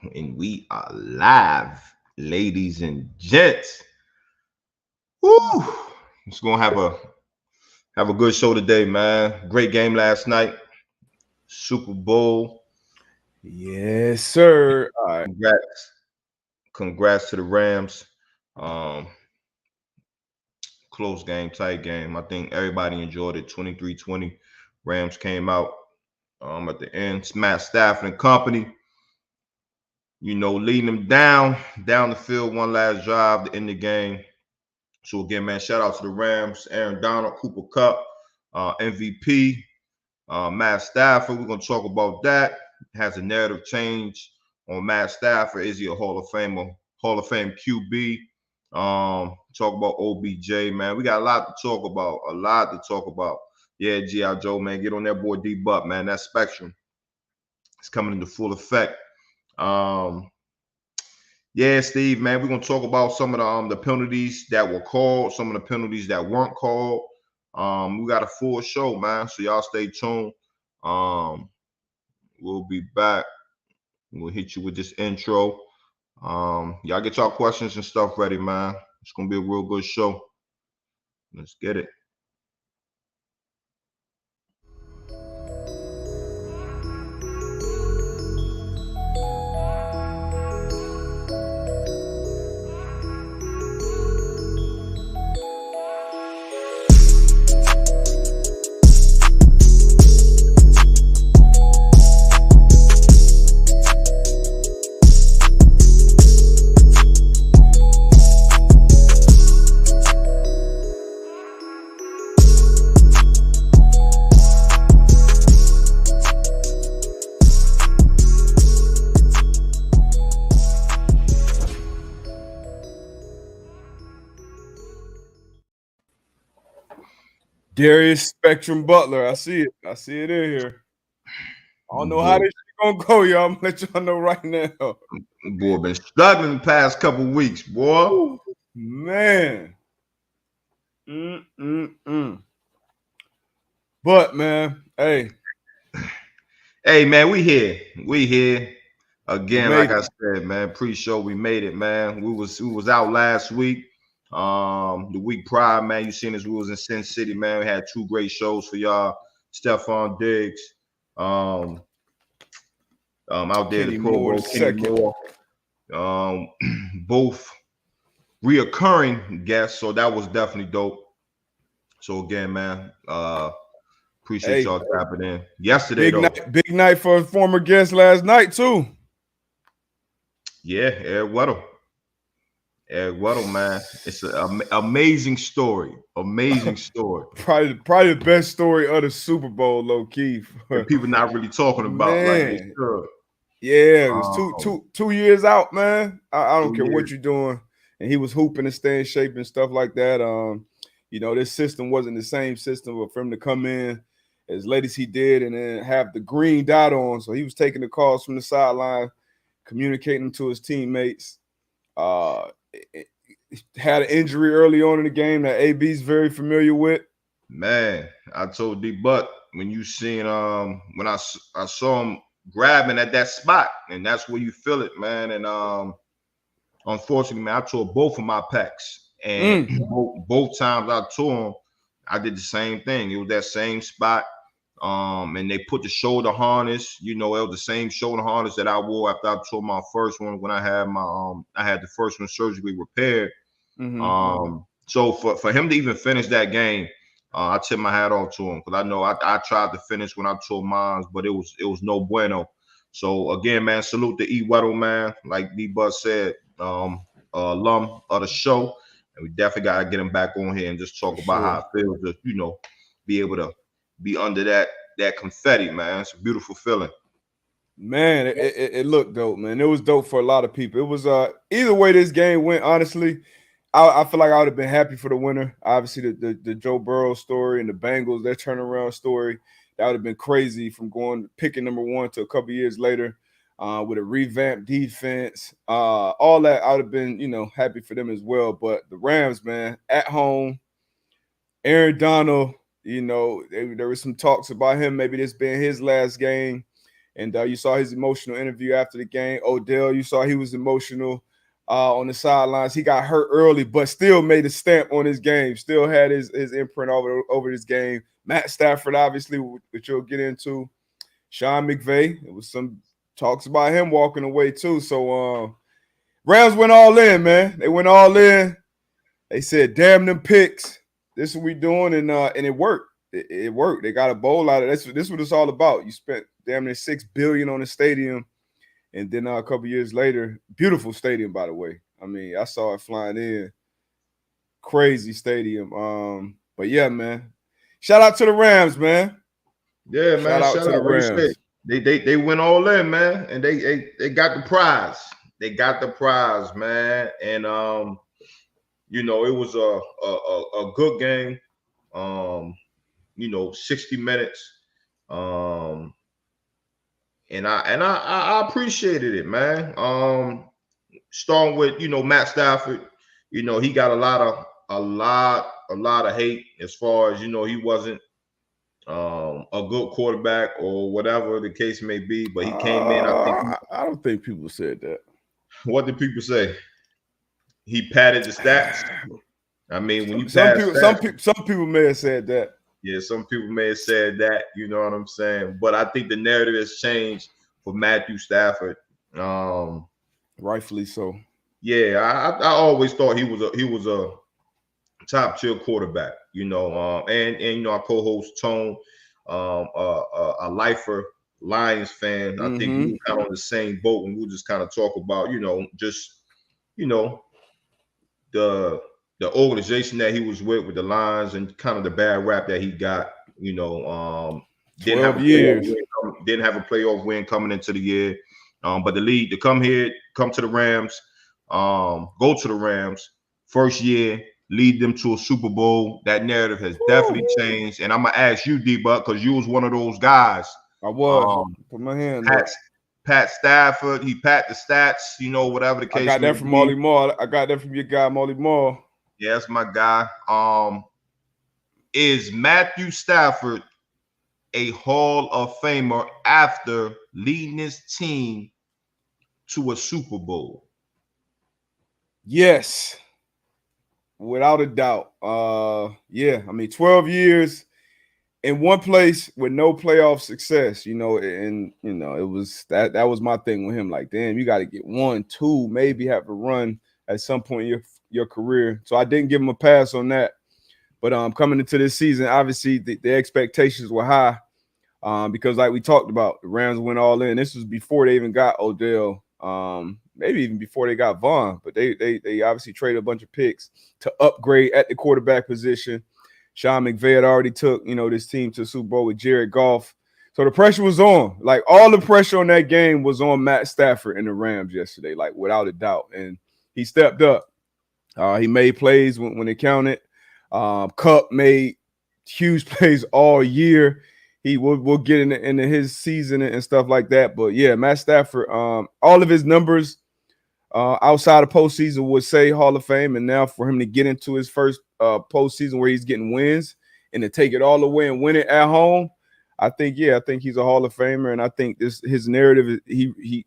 And we are live, ladies and gents. Woo! It's gonna have a good show today, man. Great game last night. Super Bowl. Yes, sir. All right. Congrats to the Rams. Um, Close game, tight game. I think everybody enjoyed it. 23-20. Rams came out at the end, smashed Stafford and company. Leading them down the field, one last drive to end the game. So again, man, shout out to the Rams, Aaron Donald, Cooper Kupp, MVP, Matt Stafford. We're gonna talk about that. Has a narrative change on Matt Stafford. Is he a Hall of Famer, Hall of Fame QB? Talk about OBJ, man. We got a lot to talk about. A lot to talk about. Yeah, G.I. Joe, man, get on that boy D Butt, man. That spectrum is coming into full effect. Yeah, Steve, man, we're gonna talk about some of the penalties that were called, some of the penalties that weren't called. We got a full show, man. So y'all stay tuned. Um, we'll be back. We'll hit you with this intro. Y'all get y'all questions and stuff ready, man. It's gonna be a real good show. Let's get it. Darius Spectrum Butler. I see it. I see it in here. I don't know how Boy, this shit gonna go, y'all. I'm gonna let y'all know right now. boy, been struggling the past couple weeks, boy. Ooh, man. Mm. But man, hey, Hey, man, we here. We here we again. Like made I it. said, man, pre-show we made it, man. We was out last week. The week prior, man, you seen us. We was in Sin City, man. We had two great shows for y'all. Stephon Diggs, um, out there, the Kenny Pro Moore the Bowl, Kenny second. Moore, um, both reoccurring guests. So that was definitely dope. So again, man, appreciate Hey, y'all tapping in. Yesterday, big though, big night for a former guest last night too. yeah, Weddle, man. It's an amazing story. Amazing story. Probably the best story of the Super Bowl, low key. And people not really talking about like they Man, should. yeah, it was two Um, two 2 years out, man. I don't care 2 years. what you're doing, and he was hooping and staying in shape and stuff like that. This system wasn't the same system, but for him to come in as late as he did and then have the green dot on, so he was taking the calls from the sideline, communicating to his teammates. Uh, had an injury early on in the game that AB's very familiar with. Man, I told D Butt when you seen when I saw him grabbing at that spot, and that's where you feel it, man. And unfortunately, man, I tore both of my pecs, and Mm. both times I tore them, I did the same thing. It was that same spot. And they put the shoulder harness. It was the same shoulder harness that I wore after I tore my first one when I had the first one surgically repaired. Mm-hmm. So for him to even finish that game, I tip my hat off to him because I know I tried to finish when I tore mine, but it was no bueno. So again, man, salute to E Weddle, man. Like D Buzz said, alum of the show, and we definitely gotta get him back on here and just For talk about how sure. it feels to be able to be under that confetti, man. It's a beautiful feeling. Man, it looked dope, man. It was dope for a lot of people. It was either way this game went, honestly, I feel like I would have been happy for the winner. Obviously, the Joe Burrow story and the Bengals, their turnaround story, that would have been crazy from going picking number one to a couple years later with a revamped defense. All that I would have been, happy for them as well. But the Rams, man, at home, Aaron Donald, there was some talks about him maybe this being his last game. And you saw his emotional interview after the game. Odell, you saw he was emotional on the sidelines. He got hurt early, but still made a stamp on his game. Still had his imprint over his game. Matt Stafford, obviously, which you'll get into. Sean McVay. It was some talks about him walking away too. So Rams went all in, man. They went all in. They said, "Damn them picks. This is what we doing," and it worked. It worked. They got a bowl out of this. This is what it's all about. You spent damn near $6 billion on the stadium, and then a couple years later, beautiful stadium, by the way. I mean, I saw it flying in. Crazy stadium. But yeah, man. Shout out to the Rams, man. Yeah, man. Shout out to the Rams. They went all in, man, and they got the prize. They got the prize, man. And you know, it was a good game. 60 minutes. And I appreciated it, man. Starting with, Matt Stafford, he got a lot of hate as far as, he wasn't a good quarterback or whatever the case may be, but he came in. I don't think people said that. What did people say? He padded the stats. I mean, when you some people may have said that. Yeah, some people may have said that. You know what I'm saying? But I think the narrative has changed for Matthew Stafford. Rightfully so. Yeah, I always thought he was a top tier quarterback. And our co-host Tone, a lifer Lions fan. I think we were kind of on the same boat, and we just kind of talk about, the organization that he was with the Lions, and kind of the bad rap that he got. Didn't have a playoff win coming into the year. But the league to come to the Rams, go to the Rams, first year, lead them to a Super Bowl. That narrative has definitely changed. And I'm gonna ask you, D-Buck, because you was one of those guys. I was. Put my hand up. Pat Stafford, he pat the stats, whatever the case. I got that from Molly Moore. I got that from your guy, Molly Moore. Yeah, that's my guy. Is Matthew Stafford a Hall of Famer after leading his team to a Super Bowl? Yes, without a doubt. Yeah, I mean, 12 years in one place with no playoff success, and it was that was my thing with him. Like, damn, you got to get 1, 2, maybe have a run at some point in your career. So I didn't give him a pass on that. But coming into this season, obviously the expectations were high. Because like we talked about, the Rams went all in. This was before they even got Odell, maybe even before they got Vaughn, but they obviously traded a bunch of picks to upgrade at the quarterback position. Sean McVay had already took, this team to the Super Bowl with Jared Goff. So the pressure was on. Like, all the pressure on that game was on Matt Stafford and the Rams yesterday, like, without a doubt. And he stepped up. He made plays when it counted. Kupp made huge plays all year. We'll get into his season and stuff like that. But yeah, Matt Stafford, all of his numbers outside of postseason would say Hall of Fame. And now for him to get into his first postseason where he's getting wins and to take it all away and win it at home, I think he's a Hall of Famer. And I think his narrative, he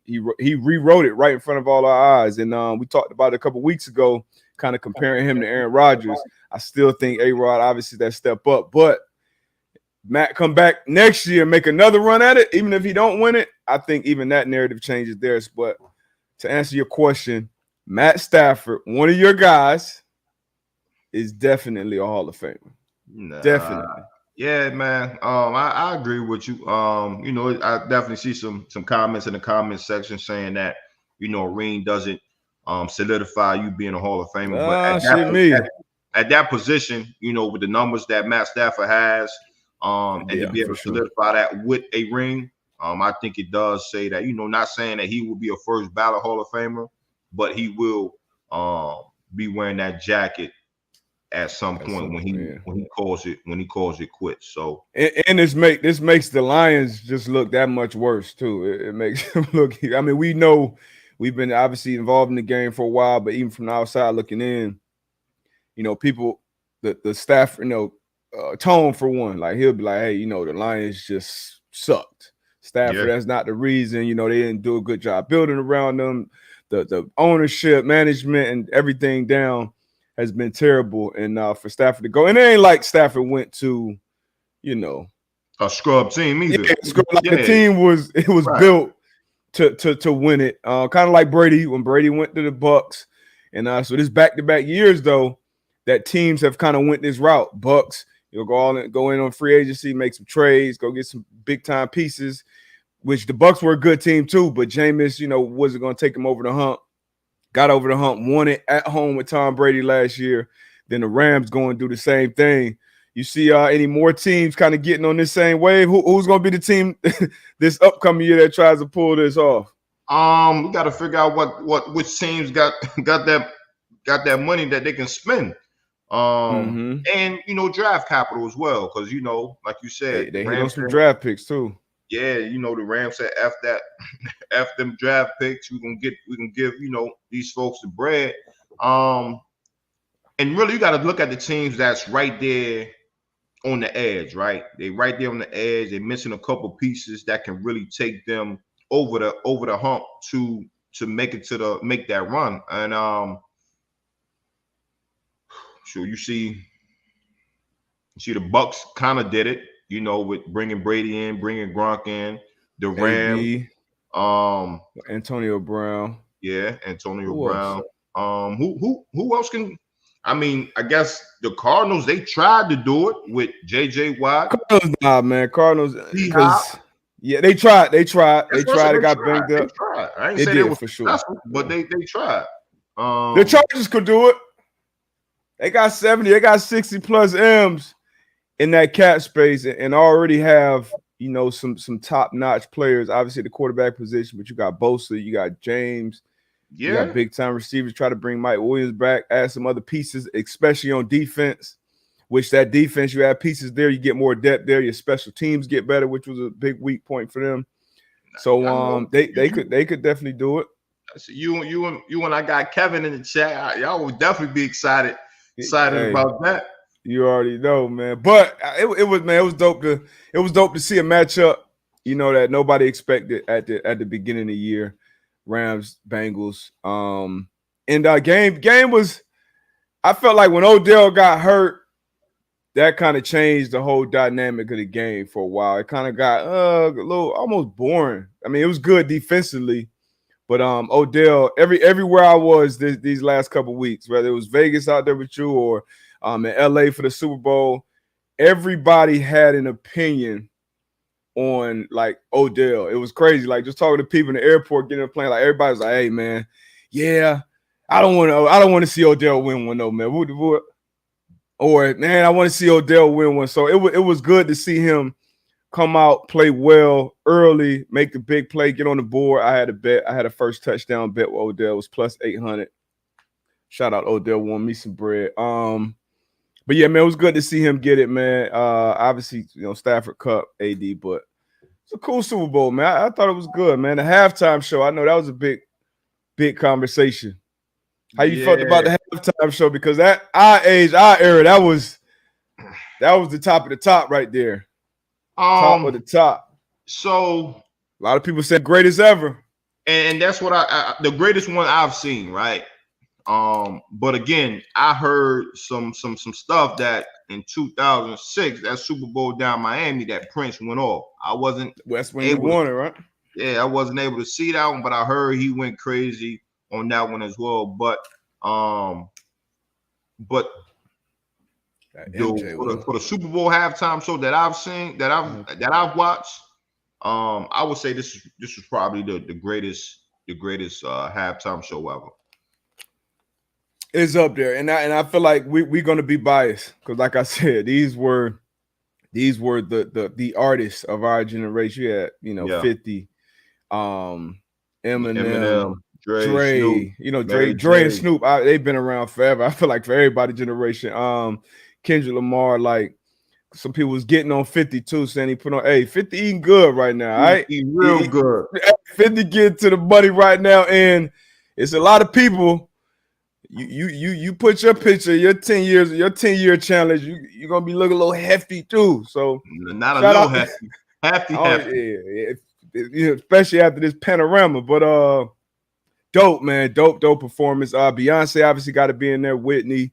rewrote it right in front of all our eyes. And we talked about it a couple weeks ago, kind of comparing him to Aaron Rodgers. I still think A-Rod, obviously, that step up. But Matt come back next year, make another run at it, even if he don't win it, I think even that narrative changes theirs. But to answer your question, Matt Stafford, one of your guys, is definitely a Hall of Famer. Definitely. Yeah, man. I agree with you. I definitely see some comments in the comment section saying that, a ring doesn't solidify you being a Hall of Famer. But at that position, with the numbers that Matt Stafford has, and to be able to solidify that with a ring, I think it does say that, not saying that he will be a first ballot Hall of Famer, but he will be wearing that jacket at some point when he calls it quits. So and this makes the Lions just look that much worse too. It makes them look. I mean, we know we've been obviously involved in the game for a while, but even from the outside looking in, people, the staff, Tone for one, like he'll be like, hey, the Lions just sucked. Stafford. That's not the reason. You know, they didn't do a good job building around them. The ownership, management, and everything down has been terrible. And for Stafford to go, and it ain't like Stafford went to, you know, a scrub team either. Yeah, like the team was built to win it. Kind of like Brady when Brady went to the Bucks. And so this back-to-back years though, that teams have kind of went this route. Bucks, you'll go in on free agency, make some trades, go get some big time pieces. Which the Bucks were a good team too, but Jameis, you know, wasn't going to take him over the hump. Got over the hump, won it at home with Tom Brady last year. Then the Rams going to do the same thing. You see any more teams kind of getting on this same wave? Who's going to be the team this upcoming year that tries to pull this off? We got to figure out which teams got that money that they can spend. And you know, draft capital as well, because you know, like you said, they hit on some draft picks too. Yeah, you know, the Rams said F them draft picks. We can give, you know, these folks the bread. And really you got to look at the teams that's right there on the edge, right? They right there on the edge. They're missing a couple pieces that can really take them over the hump to make it make that run. And so you see the Bucks kind of did it. You know, with bringing Brady in, bringing Gronk in, the Rams, Antonio Brown. Yeah, Antonio Brown. Who else can? I mean, I guess the Cardinals, they tried to do it with J.J. Watt. Cardinals, nah, man. Cardinals, yeah, they tried. They got banged up. I ain't say they were for sure, but they tried. The Chargers could do it. They got 70, they got 60 plus M's in that cap space and already have, you know, some top-notch players, obviously the quarterback position, but you got Bosa, you got James, you got big-time receivers. Try to bring Mike Williams back, add some other pieces, especially on defense, which that defense, you have pieces there, you get more depth there, your special teams get better, which was a big weak point for them. So they could definitely do it. So you and I got Kevin in the chat. Y'all would definitely be excited about that. You already know, man. But it was dope to see a matchup, you know, that nobody expected at the beginning of the year. Rams, Bengals. And game was, I felt like when Odell got hurt, that kind of changed the whole dynamic of the game for a while. It kind of got a little almost boring. I mean, it was good defensively, but Odell, everywhere I was these last couple of weeks, whether it was Vegas out there with you or in LA for the Super Bowl, everybody had an opinion on like Odell. It was crazy. Like just talking to people in the airport, getting on a plane, like everybody's like, "Hey man, yeah, I don't want to see Odell win one though, man." Or man, I want to see Odell win one. So it was good to see him come out, play well early, make the big play, get on the board. I had a bet. I had a first touchdown bet with Odell. It was plus 800. Shout out Odell, won me some bread. But yeah, man, it was good to see him get it, man. Obviously, you know, Stafford, Kupp, AD, but it's a cool Super Bowl, man. I thought it was good, man. The halftime show, I know that was a big conversation. How you felt about the halftime show? Because at our age, our era, that was the top of the top right there. Top of the top. So a lot of people said greatest ever. And that's what the greatest one I've seen, right? But again, I heard some stuff that in 2006, that Super Bowl down Miami, that Prince went off. I wasn't that's when he won it, right? Yeah, I wasn't able to see that one, but I heard he went crazy on that one as well. But for the Super Bowl halftime show that I've seen, that I've watched, I would say this was probably the greatest halftime show ever. Is up there, and I feel like we're gonna be biased because, like I said, these were the artists of our generation. You had, you know, 50, Eminem, Dre, Snoop, you know, Dre and Snoop. They've been around forever. I feel like for everybody's generation. Kendrick Lamar, like some people was getting on 50 too, saying he put on 50 eating good right now. All right, eating real good. 50 get to the money right now, and it's a lot of people. You put your picture, your 10-year challenge, you're gonna be looking a little hefty too. So not a little hefty. Hefty. Yeah. especially after this panorama. But dope, man, dope performance. Beyonce obviously got to be in there. Whitney,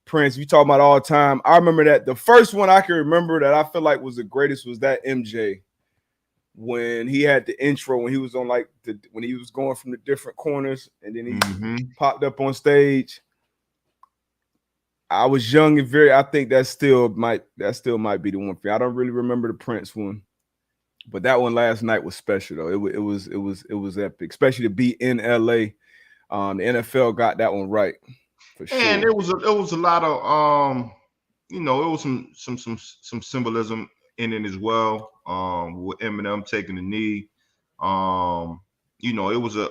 Prince. You talking about all time? I remember that the first one I can remember that I feel like was the greatest was that MJ when he had the intro when he was on when he was going from the different corners and then he popped up on stage. I was young and I think that still might be the one for me. I don't really remember the Prince one, but that one last night was special though. It was epic, especially to be in LA. The NFL got that one right for sure. And it was a lot of it was some symbolism in it as well. With Eminem taking the knee. It was the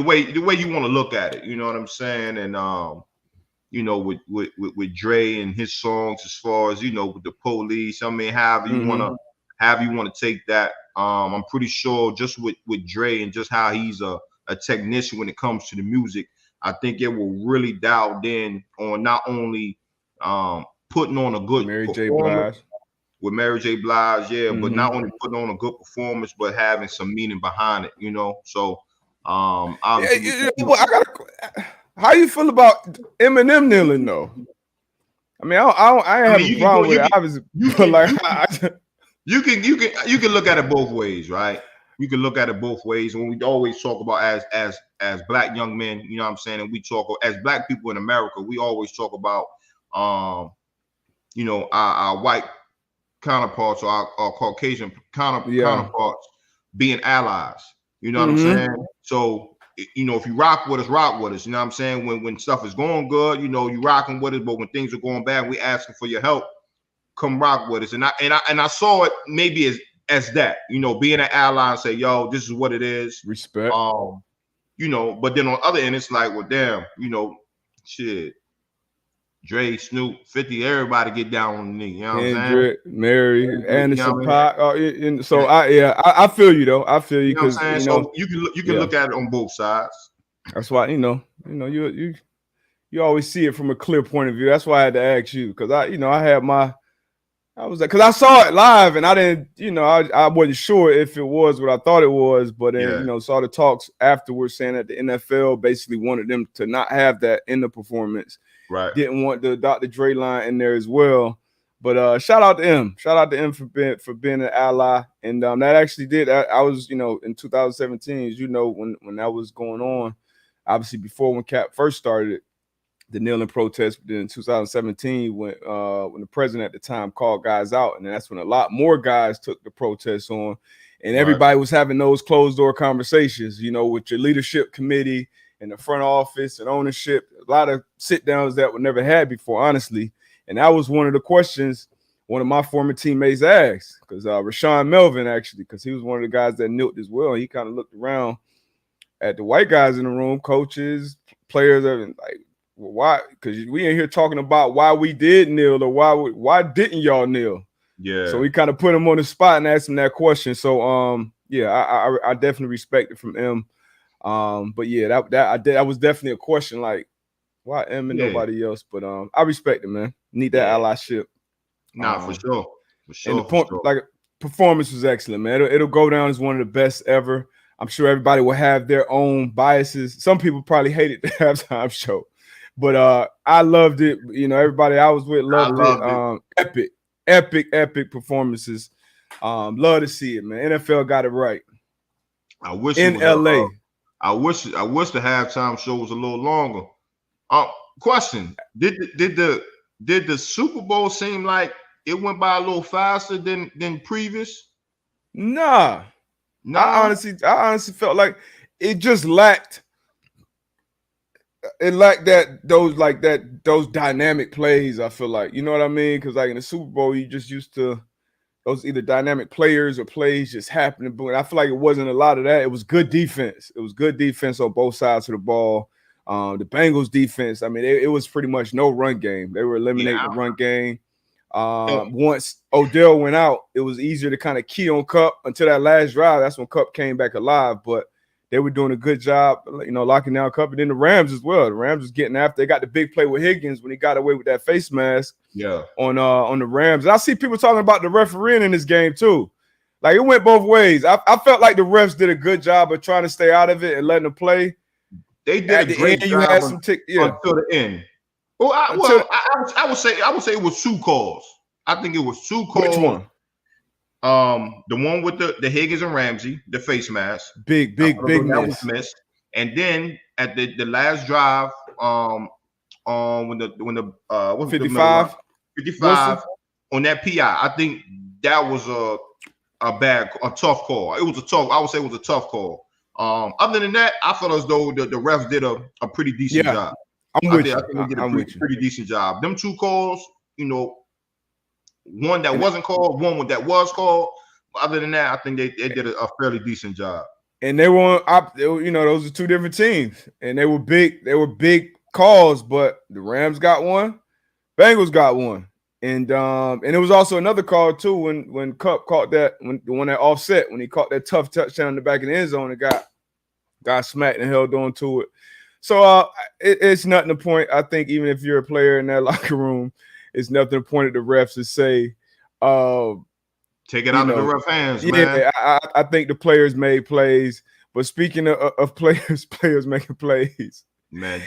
way you want to look at it, you know what I'm saying? And with Dre and his songs as far as, with the police. I mean, however you want to take that. I'm pretty sure just with Dre and just how he's a technician when it comes to the music, I think it will really dialed in on not only putting on a good Mary J. Blige. With Mary J. Blige, but not only putting on a good performance, but having some meaning behind it, So obviously, how you feel about Eminem kneeling though? I mean, I ain't have a problem with it. Obviously, you can look at it both ways, right? You can look at it both ways. When we always talk about as black young men, you know what I'm saying, and we talk as black people in America, we always talk about our white counterparts or our Caucasian counterparts being allies. You know what I'm saying? So if you rock with us, you know what I'm saying? When stuff is going good, you rocking with us, but when things are going bad, we asking for your help. Come rock with us. And I saw it maybe as that, being an ally and say, yo, this is what it is. Respect. But then on the other end, it's like, well, damn, shit. Dre, Snoop, 50, everybody get down on the knee. You know what I'm saying? Mary, Anderson, Pac. So I feel you though. I feel you because so you can look at it on both sides. That's why you always see it from a clear point of view. That's why I had to ask you because I was like, because I saw it live and I didn't, I wasn't sure if it was what I thought it was, but then saw the talks afterwards saying that the NFL basically wanted them to not have that in the performance. Right. Didn't want the Dr. Dre line in there as well. But shout out to him. Shout out to him for being an ally. And that actually did. I was, in 2017, as when that was going on, obviously before when Cap first started the kneeling protest, but then in 2017 when the president at the time called guys out, and that's when a lot more guys took the protests on. And everybody was having those closed door conversations, with your leadership committee and the front office and ownership, a lot of sit downs that were never had before, honestly. And that was one of the questions one of my former teammates asked, because Rashawn Melvin, actually, because he was one of the guys that knelt as well. And he kind of looked around at the white guys in the room, coaches, players, and like, well, why? Because we ain't here talking about why we did kneel or why didn't y'all kneel? Yeah. So we kind of put him on the spot and asked him that question. So I definitely respect it from him. But yeah, that was definitely a question, like why M and nobody else. But I respect it, man. Need that allyship. Nah, for sure. And the point, like, performance was excellent, man. It'll go down as one of the best ever. I'm sure everybody will have their own biases. Some people probably hated the halftime show, but I loved it. Everybody I was with loved it. Epic performances. Love to see it, man. NFL got it right. I wish in LA. I wish the halftime show was a little longer. Question: Did the Super Bowl seem like it went by a little faster than previous? Nah. I honestly felt like it just lacked. It lacked those dynamic plays. I feel like, you know what I mean? Because like in the Super Bowl, you just used to those either dynamic players or plays just happening. But I feel like it wasn't a lot of that. It was good defense. It was good defense on both sides of the ball. The Bengals defense, I mean, it was pretty much no run game. They were eliminating the run game. Once Odell went out, it was easier to kind of key on Kupp until that last drive. That's when Kupp came back alive. But they were doing a good job, locking down Kupp. And then the Rams as well. The Rams was getting after. They got the big play with Higgins when he got away with that face mask. Yeah. On the Rams. And I see people talking about the refereeing in this game too. Like it went both ways. I felt like the refs did a good job of trying to stay out of it and letting them play. They did At a the great end, you job had some until the end. Well, until I would say it was 2 calls. I think it was 2 calls. Which one? The one with the Higgins and Ramsey, the face mask. Big that miss. was missed. And then at the last drive, when the 55 on that PI, I think that was a tough call. I would say it was a tough call. Other than that, I felt as though the refs did a pretty decent job. I'm with you. I think they did a pretty decent job. Them 2 calls, one that wasn't called, one that was called. Other than that, I think they did a fairly decent job. And they were, those are 2 different teams, and they were big. They were big calls, but the Rams got one, Bengals got one, and it was also another call too when Kupp caught that the one that offset when he caught that tough touchdown in the back of the end zone and got smacked and held on to it. So it's nothing to point. I think even if you're a player in that locker room, it's nothing to point at the refs and say, take it out of the ref hands, man. Yeah, I think the players made plays. But speaking of players making plays, man,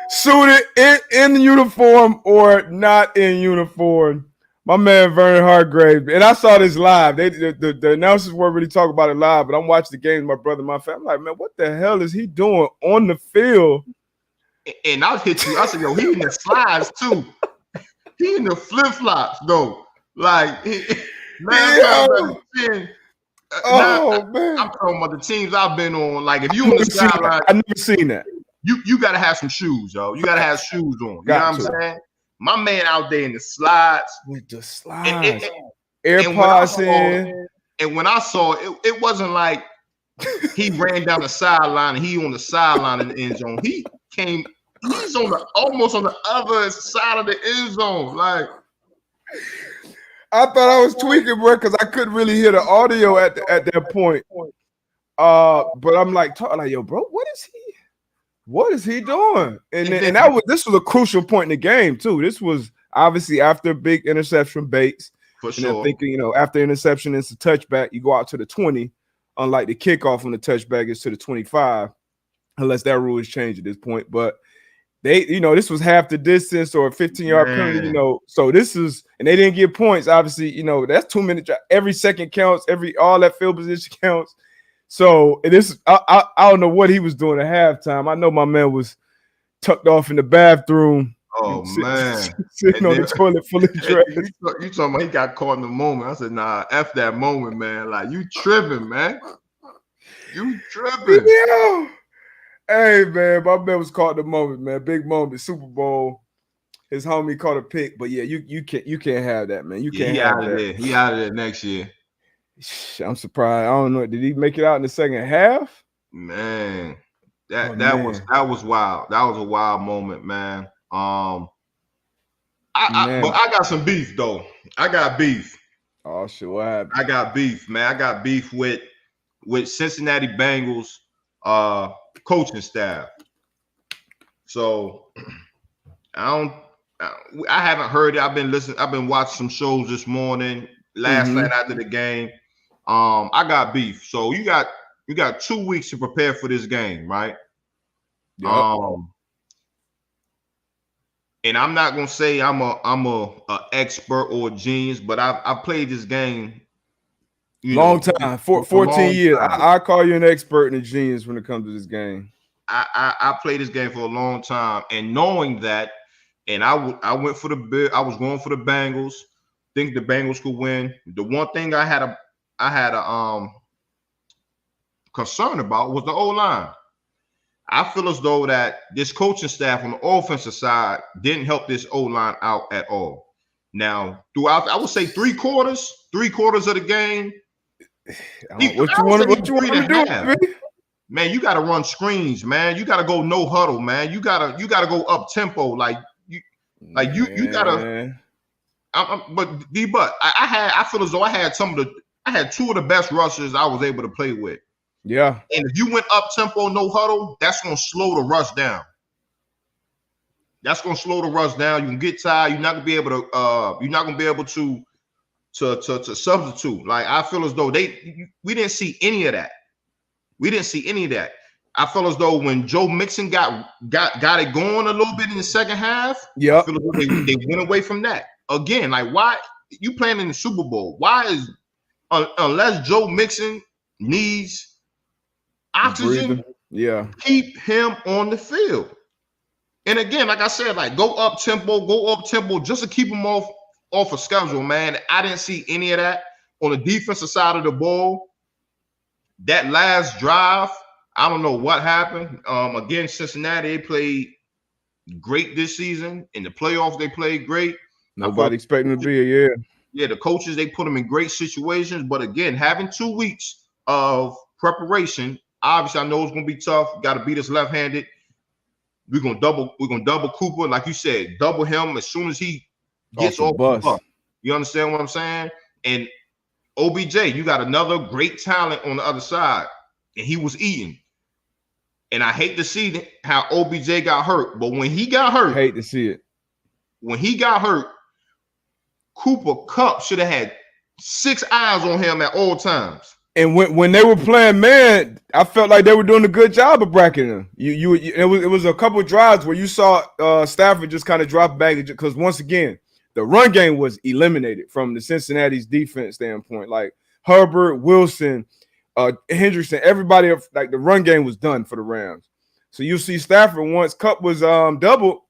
suited in uniform or not in uniform, my man Vernon Hargreaves, and I saw this live. The announcers weren't really talking about it live, but I'm watching the game with my brother, my family. I'm like, man, what the hell is he doing on the field? And I'll hit you. I said, yo, he in the slides too. He in the flip-flops though. Like man. Man. I'm talking about the teams I've been on. Like if you on the sideline, I've never seen that. You gotta have some shoes, yo. You gotta have shoes on. You know what I'm saying? My man out there in the slides. With the slides. AirPods in. And when I saw it, it wasn't like he ran down the sideline and he on the sideline in the end zone. He's almost on the other side of the end zone. Like I thought I was tweaking, bro, because I couldn't really hear the audio at that point. But I'm like, yo, bro, what is he doing? And this was a crucial point in the game too. This was obviously after a big interception, Bates. For sure. I'm thinking, after interception, it's a touchback. You go out to the 20, unlike the kickoff on the touchback is to the 25, unless that rule is changed at this point. But they, this was half the distance or a 15-yard penalty, So this is, and they didn't get points. Obviously, that's 2 minutes. Every second counts. All that field position counts. So I don't know what he was doing at halftime. I know my man was tucked off in the bathroom. Oh man, sitting on the toilet fully dressed. You talking about he got caught in the moment? I said, nah, f that moment, man. Like you tripping, man. You tripping. Yeah. Hey man, my man was caught in the moment, man. Big moment, Super Bowl. His homie caught a pick, but yeah, you can't have that, man. You can't have that. He out of there next year. I'm surprised. I don't know. Did he make it out in the second half? Man, that was wild. That was a wild moment, man. But I got some beef though. I got beef. Oh shit, what happened? I got beef, man. I got beef with Cincinnati Bengals coaching staff. So I haven't heard it. I've been watching some shows this morning, last night after the game. I got beef. So you got 2 weeks to prepare for this game, right? Yep. And I'm not gonna say I'm a expert or a genius, but I played this game long time, 14 years. I call you an expert and a genius when it comes to this game. I played this game for a long time, and knowing that, and I went for I was going for the Bengals. Think the Bengals could win. The one thing I had a concern about was the O-line. I feel as though that this coaching staff on the offensive side didn't help this O-line out at all. Now, throughout, I would say three quarters of the game. What you want to do, man? You got to run screens, man. You got to go no huddle, man. You got to go up tempo, like you got to. But D-Butt, I feel as though I had two of the best rushers I was able to play with. Yeah. And if you went up tempo, no huddle, that's gonna slow the rush down. That's gonna slow the rush down. You can get tired. You're not gonna be able to. You're not gonna be able to substitute. Like I feel as though we didn't see any of that. We didn't see any of that. I feel as though when Joe Mixon got it going a little bit in the second half, I feel as though they went away from that. Again, like why you playing in the Super Bowl? Why is unless Joe Mixon needs oxygen, keep him on the field. And again, like I said, like go up tempo just to keep him off a schedule, man. I didn't see any of that on the defensive side of the ball. That last drive, I don't know what happened. Again, Cincinnati, they played great this season. In the playoffs, they played great. Nobody expecting to be a Yeah, the coaches, they put them in great situations. But again, having 2 weeks of preparation, obviously I know it's gonna be tough. Got to beat us left-handed. We're gonna double Cooper, like you said, double him as soon as he gets off the bus. You understand what I'm saying? And OBJ, you got another great talent on the other side, and he was eating. And I hate to see how OBJ got hurt, but when he got hurt, I hate to see it. When he got hurt, Kupp should have had 6 eyes on him at all times. And when they were playing man, I felt like they were doing a good job of bracketing him. It was a couple of drives where you saw Stafford just kind of drop back because once again, the run game was eliminated from the Cincinnati's defense standpoint. Like Herbert, Wilson, Hendrickson, everybody, like the run game was done for the Rams. So you see Stafford, once Kupp was doubled,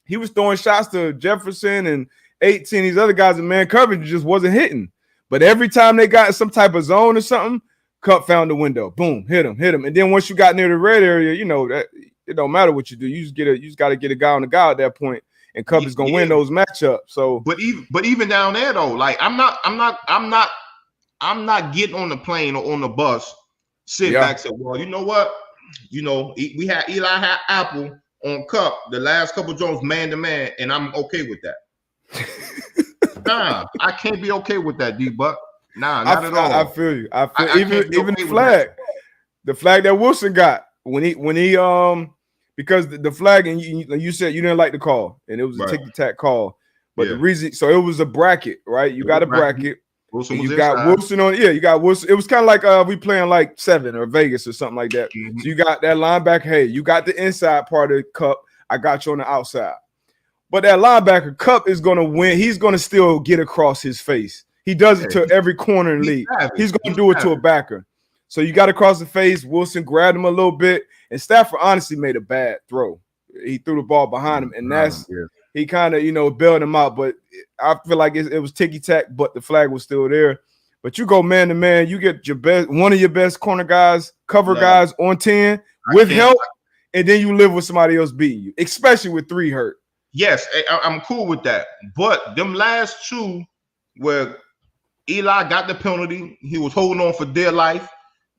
he was throwing shots to Jefferson and 18, these other guys in man coverage just wasn't hitting. But every time they got in some type of zone or something, Kupp found the window. Boom, hit him. And then once you got near the red area, you know that it don't matter what you do. You just got to get a guy on the guy at that point, and Kupp is gonna win those matchups. So, but even down there though, like I'm not getting on the plane or on the bus, sit back and say, well, you know what? You know, we had Eli had Apple on Kupp the last couple of Jones man to man, and I'm okay with that. Nah, I can't be okay with that, D-Buck. Nah, not at all. I feel you. I even the flag that Wilson got when he because the flag, and you said you didn't like the call, and it was a ticky-tack call. But the reason, so it was a bracket, right? You got a bracket. Wilson you got Wilson on. Yeah, you got Wilson. It was kind of like we playing like 7 or Vegas or something like that. Mm-hmm. So you got that linebacker. Hey, you got the inside part of the Kupp. I got you on the outside. But that linebacker, Kupp, is going to win. He's going to still get across his face. He does it to every corner in the league. He's going to do it to a backer. So you got across the face. Wilson grabbed him a little bit. And Stafford honestly made a bad throw. He threw the ball behind him. And he kind of, bailed him out. But I feel like it was ticky-tack, but the flag was still there. But you go man to man. You get one of your best corner guys, cover guys on 10 with help. And then you live with somebody else beating you, especially with 3 hurt. Yes, I'm cool with that. But them last 2 where Eli got the penalty, he was holding on for dear life,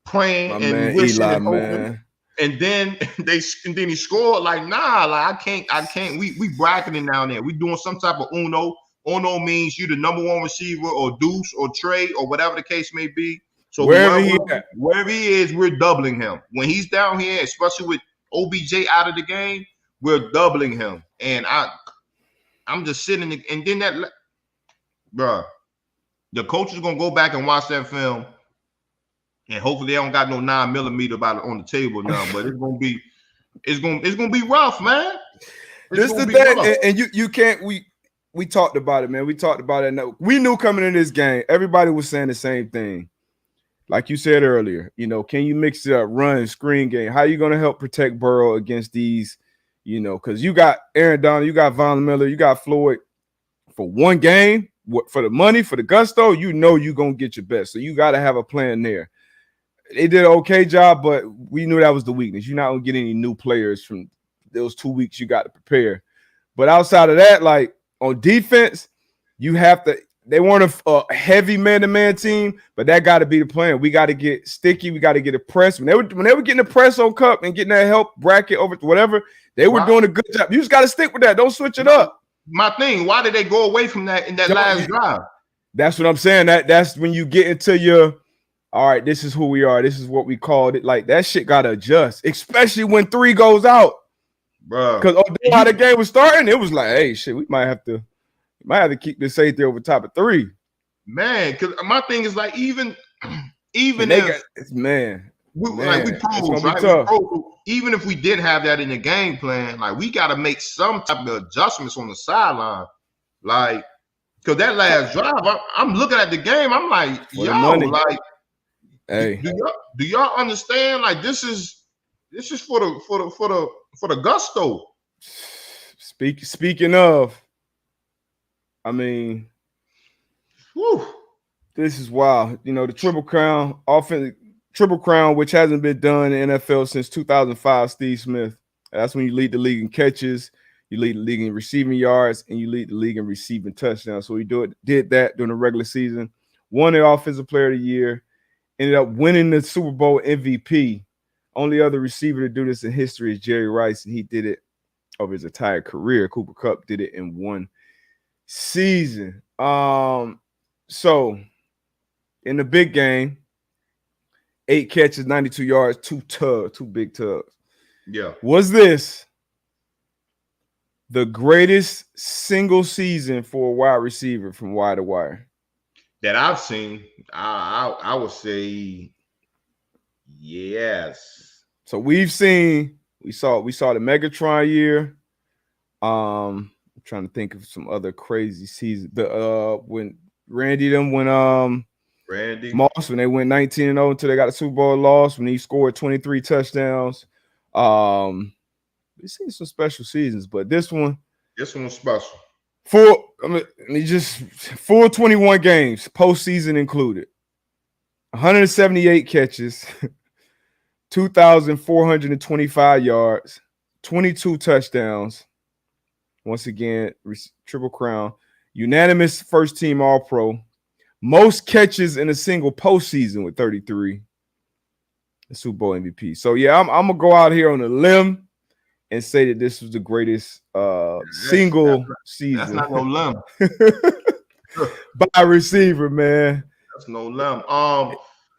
praying and wishing and hoping. And then he scored. Like, nah, like I can't. We bracketing down there. We doing some type of uno. Uno means you the number 1 receiver or deuce or Trey or whatever the case may be. So wherever he is, we're doubling him. When he's down here, especially with OBJ out of the game, we're doubling him. And I'm just sitting and then the coach is gonna go back and watch that film, and hopefully they don't got no 9mm about it on the table now. But it's gonna be rough, man. This is the thing, and you can't. We talked about it, man. We talked about it. And we knew coming in this game, everybody was saying the same thing. Like you said earlier, can you mix it up, run, screen game? How are you gonna help protect Burrow against these? Because you got Aaron Donald, you got Von Miller, you got Floyd for one game, for the money, for the gusto, you're going to get your best. So you got to have a plan there. They did an okay job, but we knew that was the weakness. You're not going to get any new players from those 2 weeks you got to prepare. But outside of that, like on defense, they weren't a heavy man-to-man team, but that got to be the plan. We got to get sticky. We got to get a press. When they were getting the press on Kupp and getting that help bracket over whatever, they were doing a good job. You just got to stick with that. Don't switch it up. My thing, why did they go away from that in that last drive? That's what I'm saying. That's when you get into your, all right, this is who we are. This is what we called it. Like that shit got to adjust, especially when 3 goes out. bro. Because how the game was starting, it was like, hey, shit, we might have to keep this safety over top of 3. Man, because my thing is like even And they got man, we it's pros, gonna be right? tough. Even if we did have that in the game plan, like we got to make some type of adjustments on the sideline, like because that last drive, I'm looking at the game, I'm like, For the yo, money. like, Hey, do y'all understand? Like this is for the gusto. Speaking of, I mean, Whew. this is wild. You know, the Triple Crown offense, Triple Crown, which hasn't been done in the NFL since 2005. Steve Smith. That's when you lead the league in catches, you lead the league in receiving yards, and you lead the league in receiving touchdowns. So we did that during the regular season. Won the Offensive Player of the Year. Ended up winning the Super Bowl MVP. Only other receiver to do this in history is Jerry Rice, and he did it over his entire career. Cooper Kupp did it in one season. So in the big game, 8 catches, 92 yards, 2 big tugs. Yeah. Was this the greatest single season for a wide receiver from wire to wire that I've seen? I would say yes. So we saw the Megatron year. I'm trying to think of some other crazy seasons. When Randy Moss, when they went 19-0 until they got a Super Bowl loss, when he scored 23 touchdowns. We've seen some special seasons, but this one was special. Full 21 games, postseason included. 178 catches, 2,425 yards, 22 touchdowns. Once again, Triple Crown, unanimous first team All-Pro, most catches in a single postseason with 33, the Super Bowl MVP. So yeah, I'm gonna go out here on a limb and say that this was the great's single season. That's not no limb. By a receiver, man. That's no limb.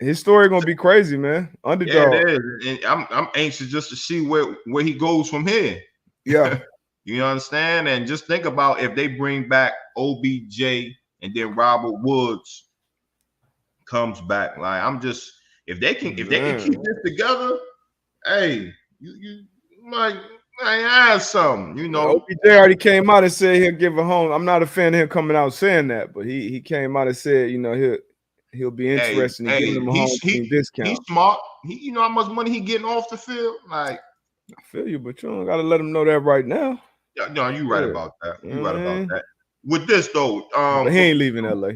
His story gonna be crazy, man. Underdog. Yeah, it is. And I'm anxious just to see where he goes from here. Yeah. You understand? And just think about if they bring back OBJ and then Robert Woods comes back. Like if they can keep this together, hey, you might add something, you know. OBJ already came out and said he'll give a home. I'm not a fan of him coming out saying that, but he came out and said, you know, he'll be interested in giving him a home team discount. He's smart. You know how much money he getting off the field? Like, I feel you, but you don't gotta let him know that right now. Yeah, no, you right about that. You right about that. With this though, but he ain't leaving LA.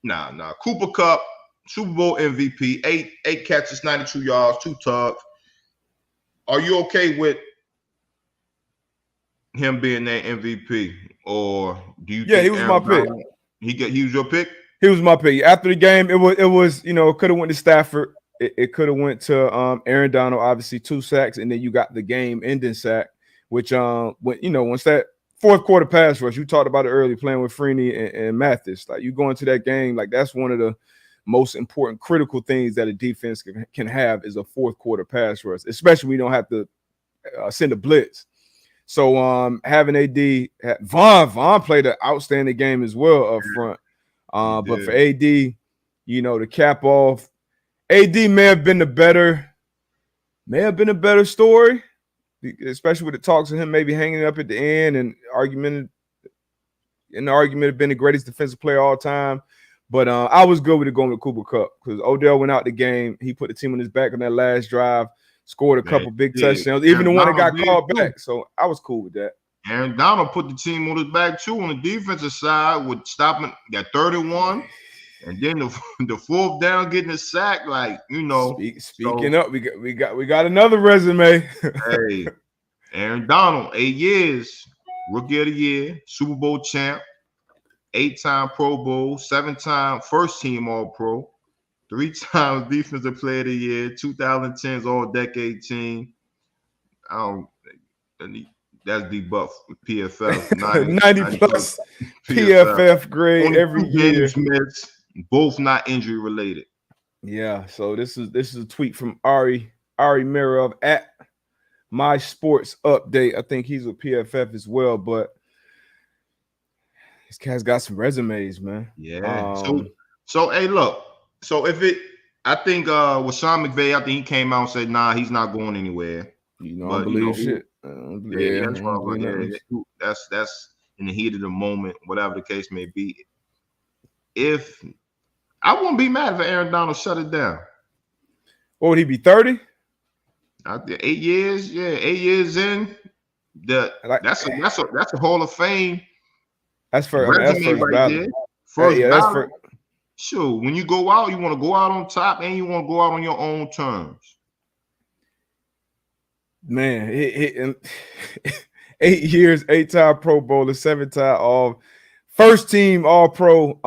Nah. Cooper Kupp, Super Bowl MVP, 8 catches, 92 yards, 2 tugs. Are you okay with him being that MVP, or do you? Yeah, he was my pick. He was your pick. He was my pick. After the game, it was you know, it could have went to Stafford. It could have went to Aaron Donald, obviously 2 sacks, and then you got the game-ending sack, which once that fourth quarter pass rush, you talked about it early, playing with Freeney and Mathis. Like you go into that game, like that's one of the most important, critical things that a defense can have is a fourth quarter pass rush, especially when you don't have to send a blitz. So having AD, Vaughn played an outstanding game as well up front. But for AD, you know, to cap off, AD may have been a better story, especially with the talks of him maybe hanging up at the end and the argument of being the greatest defensive player of all time. But I was good with it going with Cooper Kupp because Odell went out the game. He put the team on his back on that last drive, scored a couple big touchdowns, even the one that got called back. So I was cool with that. Aaron Donald put the team on his back too on the defensive side with stopping that 31. And then the fourth down getting a sack, like, you know. Speaking up, we got another resume. Hey, Aaron Donald, 8 years, Rookie of the Year, Super Bowl champ, 8-time Pro Bowl, 7-time first team All-Pro, 3 times Defensive Player of the Year, 2010's All-Decade Team. That's the buff PFF 90 plus PFF grade only every year. Missed, both not injury related. Yeah, so this is a tweet from Ari Mirov at My Sports Update. I think he's with PFF as well, but this guy's got some resumes, man. Yeah. So hey, look. So I think with Sean McVay, I think he came out and said, nah, he's not going anywhere. I don't But believe shit. yeah, I that's don't what believe I'm nothing. like. Yeah, that's in the heat of the moment, whatever the case may be. If I wouldn't be mad if Aaron Donald shut it down. What would he be, 30? 8 years, 8 years in. That's a Hall of Fame that's resume first right ballot. there. First That's ballot. Sure. When you go out, you want to go out on top, and you want to go out on your own terms. Man, 8 years, 8-time Pro Bowler, 7-time All First Team All Pro.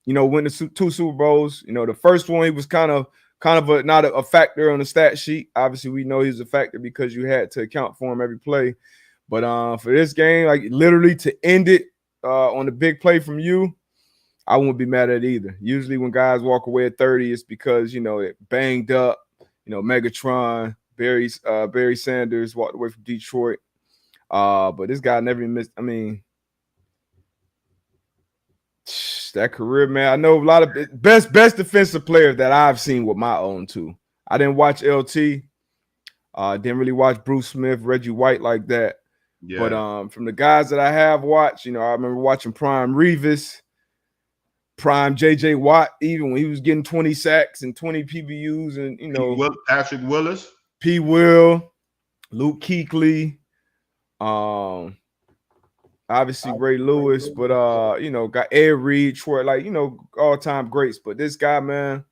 Win the 2 Super Bowls. The first one he was kind of not a factor on the stat sheet. Obviously, we know he's a factor because you had to account for him every play. But for this game, like literally to end it on a big play from you, I wouldn't be mad at it either. Usually when guys walk away at 30, it's because it banged up. Megatron, Barry Sanders walked away from Detroit. But this guy never missed. I mean, that career, man. I know a lot of best defensive players that I've seen with my own too. I didn't watch LT. Didn't really watch Bruce Smith, Reggie White like that. Yeah. But from the guys that I have watched, I remember watching Prime Revis, Prime JJ Watt, even when he was getting 20 sacks and 20 PBUs, and Patrick Willis, P. Will, Luke Kuechly, obviously Ray Lewis, but got Ed Reed, Troy, all-time greats. But this guy, man,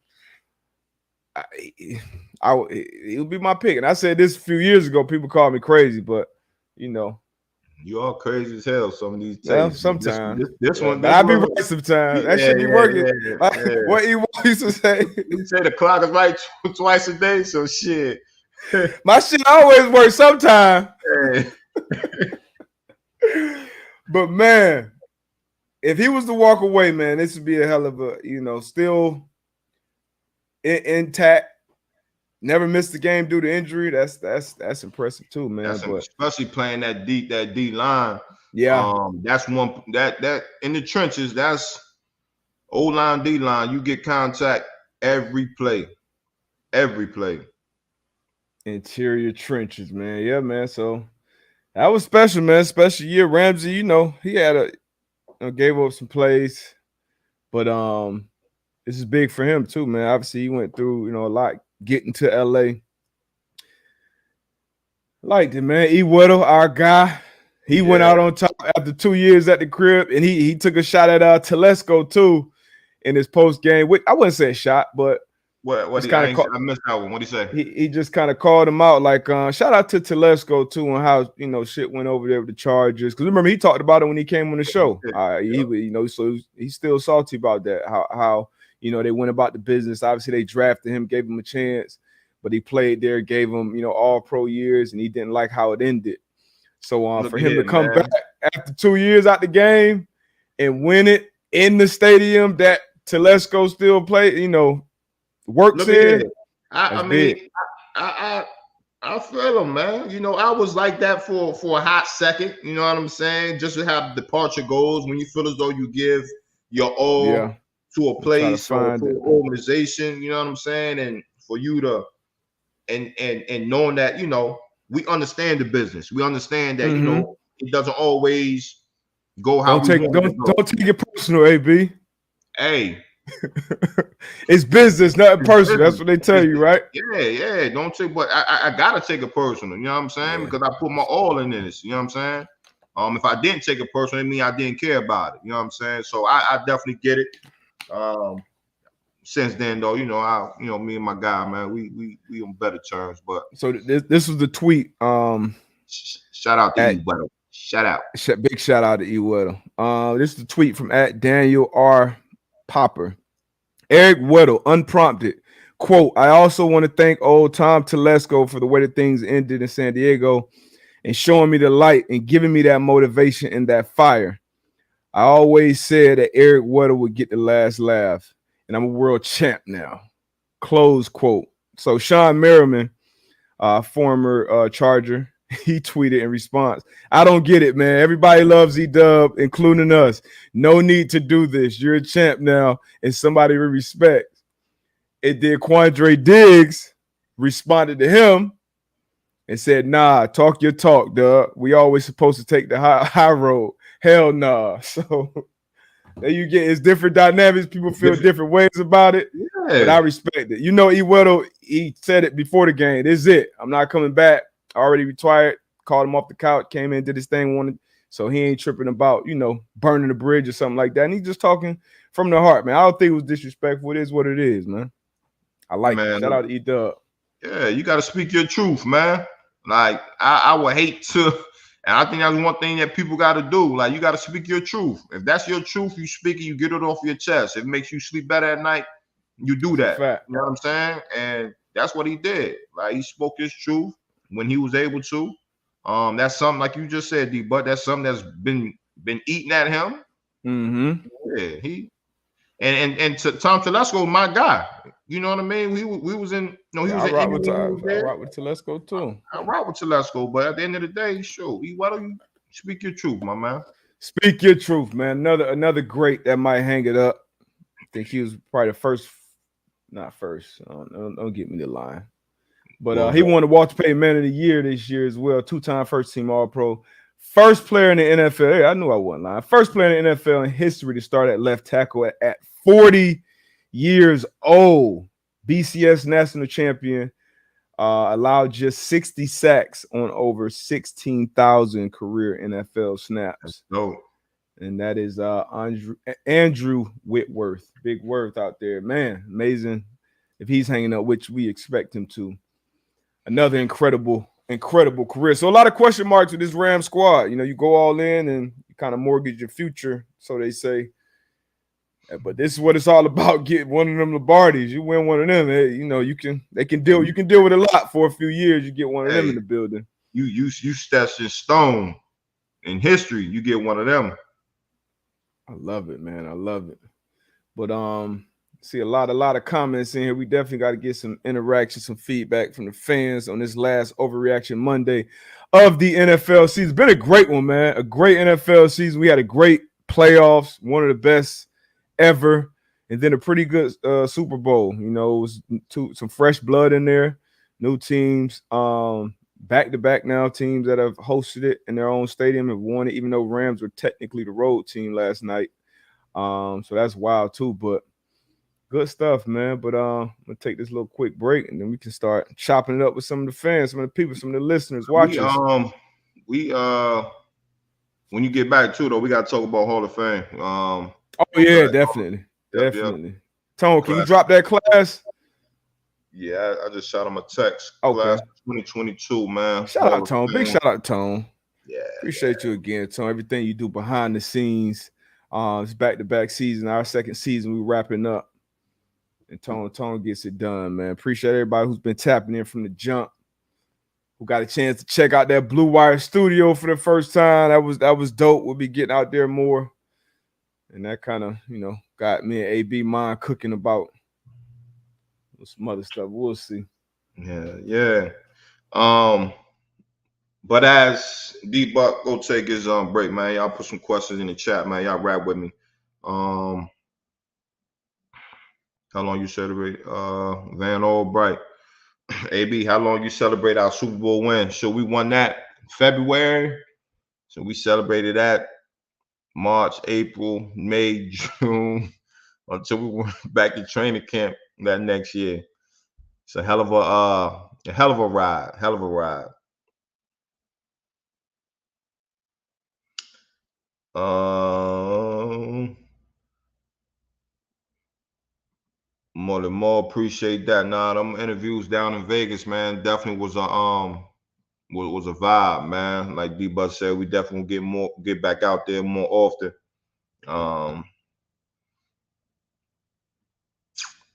he'll be my pick. And I said this a few years ago. People called me crazy, but you all crazy as hell. Some of these takes. Yeah, sometimes. This one. But I be right sometimes. That shit be working. Yeah. What he used to say. He say the clock is right twice a day. So shit. My shit always works sometime. But man, if he was to walk away, man, this would be a hell of a, still intact. Never missed the game due to injury. That's impressive too, man. Especially playing that D line. Yeah. That's one that in the trenches. That's O-line, D line. You get contact every play. Interior trenches, man. Yeah, man. So that was special, man. Special year. Ramsey, he had gave up some plays, but this is big for him too, man. Obviously, he went through a lot getting to LA. Liked it, man. Weddle, our guy, he went out on top after 2 years at the crib, and he took a shot at Telesco too in his post game. I wouldn't say a shot, but I missed that one. What did he say? He just kind of called him out, like shout out to Telesco too, on how shit went over there with the Chargers. Because remember he talked about it when he came on the show. So he's still salty about that. How they went about the business. Obviously they drafted him, gave him a chance, but he played there, gave him all pro years, and he didn't like how it ended. So for him to come back after 2 years out the game and win it in the stadium that Telesco still played, works in. I mean, I feel him, man. I was like that for a hot second. You know what I'm saying? Just to have departure goals when you feel as though you give your all to a place or to an organization. You know what I'm saying? And for you to and knowing that we understand the business. We understand that it doesn't always go how we want it to go. Don't take it personal, AB. Hey. It's business, not personal. That's what they tell you, right? Yeah. Don't take, but I gotta take it personal. You know what I'm saying? Because I put my all in this. You know what I'm saying? If I didn't take it personal, it means I didn't care about it. You know what I'm saying? So I definitely get it. Since then, though, me and my guy, man, we on better terms. But so this was the tweet. Shout out to Weddle. Shout out. Big shout out to Weddle. This is the tweet from @Daniel R. Popper. Eric Weddle, unprompted. Quote, I also want to thank old Tom Telesco for the way that things ended in San Diego and showing me the light and giving me that motivation and that fire. I always said that Eric Weddle would get the last laugh, and I'm a world champ now. Close quote. So Sean Merriman, former Charger. He tweeted in response, "I don't get it, man. Everybody loves E-Dub, including us. No need to do this. You're a champ now and somebody we respect." It did Quandre Diggs responded to him and said, "Nah, talk your talk, dog. We always supposed to take the high road. Hell nah." So there you get it's different dynamics. People feel different ways about it, but I Yeah, respect it. You know, Weddle, he said it before the game. This is it. I'm not coming back. I already retired. Called him off the couch. Came in, did his thing. Wanted, so he ain't tripping about burning the bridge or something like that. And he's just talking from the heart, man. I don't think it was disrespectful. It is what it is, man. I like it. man. Shout out to E-Dub. Yeah, you got to speak your truth, man. Like I would hate to, and I think that's one thing that people got to do. Like you got to speak your truth. If that's your truth, you speak it. You get it off your chest. If it makes you sleep better at night, you do That's a that. fact. You know what I'm saying? And that's what he did. Like he spoke his truth when he was able to. That's something like you just said, D. But that's something that's been eating at him. Mm-hmm. Yeah, he and Tom Telesco, my guy. You know what I mean? We was in. No, he Yeah, was in India when he was I there. rock with Telesco too. I rock with Telesco, but at the end of the day, sure. Why don't you speak your truth, my man? Speak your truth, man. Another great that might hang it up. I think he was probably the first, not first. Don't get me the line. But he won the Walter Payton Man of the Year this year as well. 2-time first team All Pro. First player in the NFL. Hey, I knew I wasn't lying. First player in the NFL in history to start at left tackle at 40 years old. BCS national champion. Allowed just 60 sacks on over 16,000 career NFL snaps. No. And that is Andrew Whitworth. Big Worth out there. Man, amazing. If he's hanging up, which we expect him to. Another incredible career. So a lot of question marks with this Ram squad. You go all in and you kind of mortgage your future, so they say. But this is what it's all about: get one of them Lombardies. You win one of them, you can deal. You can deal with a lot for a few years. You get one of them in the building. You stats in stone in history. You get one of them. I love it, man. I love it. But see a lot of comments in here. We definitely got to get some interaction, some feedback from the fans on this last Overreaction Monday of the NFL season. It's been a great one, man. A great NFL season. We had a great playoffs, one of the best ever, and then a pretty good Super Bowl. It was some fresh blood in there, new teams, back-to-back now teams that have hosted it in their own stadium and won it, even though Rams were technically the road team last night. So that's wild too, but good stuff, man. But I'm gonna take this little quick break and then we can start chopping it up with some of the fans, some of the people, some of the listeners, watchers. We when you get back to it, though, we got to talk about Hall of Fame. Oh yeah, definitely. Tone, can you drop that class? Yeah, I just shot him a text. Okay. Class 2022, man. Shout out Tone. Big shout out Tone. Yeah. Appreciate you again, Tone. Everything you do behind the scenes. It's back-to-back season. Our second season, we wrapping up. And Tone gets it done, man. Appreciate everybody who's been tapping in from the jump, who got a chance to check out that Blue Wire studio for the first time. That was dope. We'll be getting out there more. And that kind of, got me and AB mind cooking about some other stuff. We'll see. Yeah. But as D-Buck go take his break, man, y'all put some questions in the chat, man. Y'all rap with me. How long you celebrate Van Albright? AB, how long you celebrate our Super Bowl win? So we won that February. So we celebrated that March, April, May, June, until we went back to training camp that next year. It's a hell of a ride. More than more appreciate that. Nah, them interviews down in Vegas, man, definitely was a vibe, man. Like D-Bus said, we definitely get back out there more often.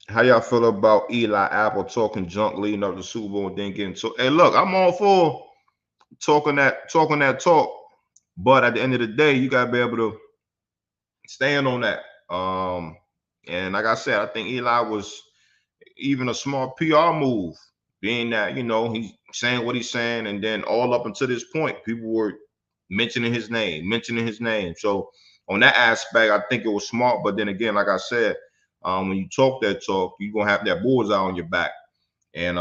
How y'all feel about Eli Apple talking junk leading up to the Super Bowl and then getting to? Hey, look, I'm all for talking that talk, but at the end of the day, you gotta be able to stand on that. And like I said, I think Eli was even a smart PR move being that, he's saying what he's saying, and then all up until this point, people were mentioning his name. So on that aspect, I think it was smart. But then again, like I said, when you talk that talk, you're gonna have that bullseye on your back. And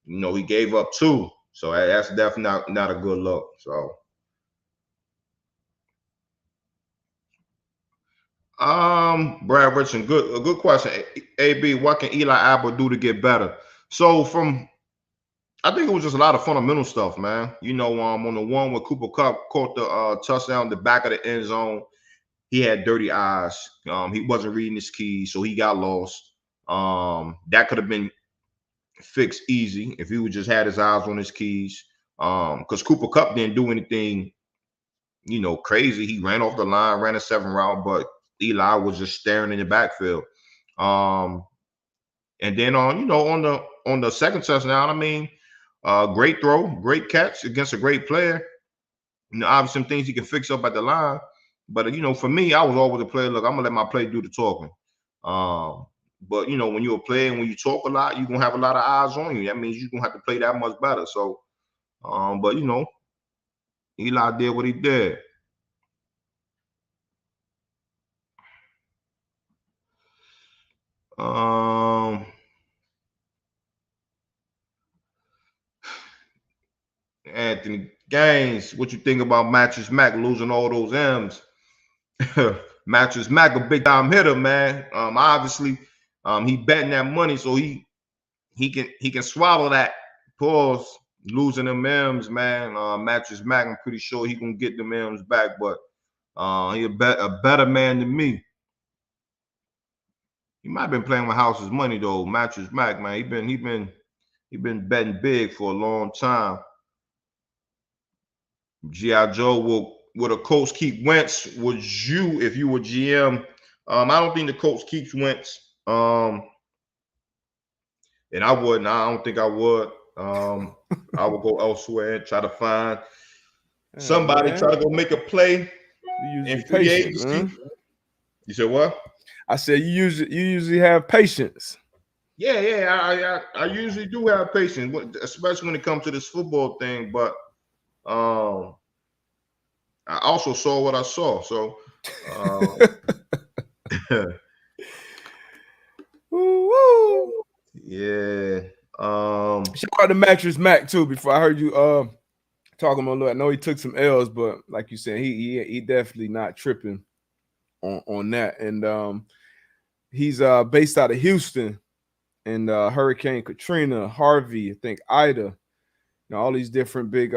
he gave up 2. So that's definitely not a good look. So Brad Richardson, a good question. AB, what can Eli Apple do to get better? So I think it was just a lot of fundamental stuff, man. On the one where Cooper Kupp caught the touchdown, the back of the end zone, he had dirty eyes. He wasn't reading his keys, so he got lost. That could have been fixed easy if he would just had his eyes on his keys. Because Cooper Kupp didn't do anything, crazy. He ran off the line, ran a 7 route, but Eli was just staring in the backfield. And then on the second touchdown, I mean, great throw, great catch against a great player. Obviously some things he can fix up at the line. But for me, I was always a player. Look, I'm gonna let my play do the talking. But when you're a player and when you talk a lot, you're gonna have a lot of eyes on you. That means you're gonna have to play that much better. So, but Eli did what he did. Anthony Gaines, what you think about Mattress Mac losing all those M's? Mattress Mac, a big time hitter, man. Obviously, he betting that money, so he can swallow that. Pause. Losing them M's, man. Mattress Mac, I'm pretty sure he gonna get them M's back, but he a better man than me. He might have been playing with House's money though. Mattress Mac, man. He been betting big for a long time. G.I. Joe, would a coach keep Wentz? Would you, if you were GM? I don't think the coach keeps Wentz. And I wouldn't. I don't think I would. I would go elsewhere and try to find somebody, try to go make a play in free agency. You said what? I said you usually have patience. Yeah. I usually do have patience, especially when it comes to this football thing. But I also saw what I saw. So yeah. Shout out to Mattress Mac too. Before I heard you talking about, I know he took some L's, but like you said, he definitely not tripping on that. And he's based out of Houston, and Hurricane Katrina, Harvey, I think Ida, all these different big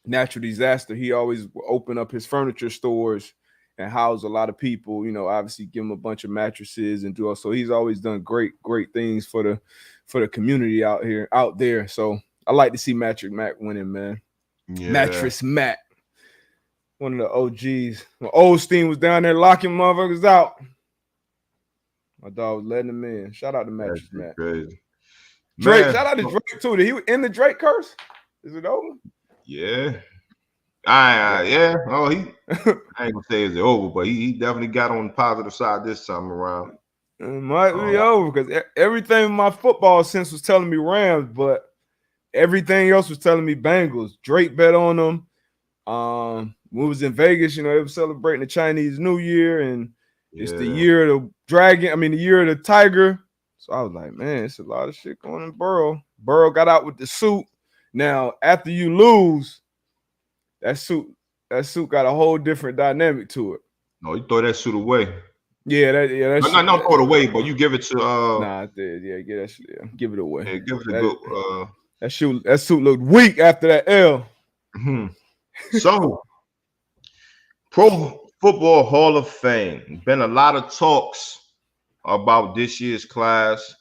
natural disaster. He always open up his furniture stores and house a lot of people. Obviously give him a bunch of mattresses and do all. So he's always done great things for the community out there. So I like to see Mattress Mac winning, man. Yeah. Mattress Mac, one of the OGs. When Osteen was down there locking motherfuckers out, my dog was letting them in. Shout out to Mattress Mac. Crazy. Drake, shout out to Drake too. Did he end the Drake curse? Is it over? Yeah. Yeah. Oh, I ain't gonna say it's over, but he definitely got on the positive side this time around. It might be over because everything in my football sense was telling me Rams, but everything else was telling me Bengals. Drake bet on them. When we was in Vegas, they were celebrating the Chinese New Year, and it's the year of the dragon. I mean, the year of the tiger. So I was like, man, it's a lot of shit going on in Burrow. Burrow got out with the suit. Now, after you lose, that suit got a whole different dynamic to it. No, you throw that suit away. Yeah, not throw it away, but you give it to Nah, give it away. Yeah, give it a good that suit looked weak after that L. So Pro Football Hall of Fame. Been a lot of talks about this year's class.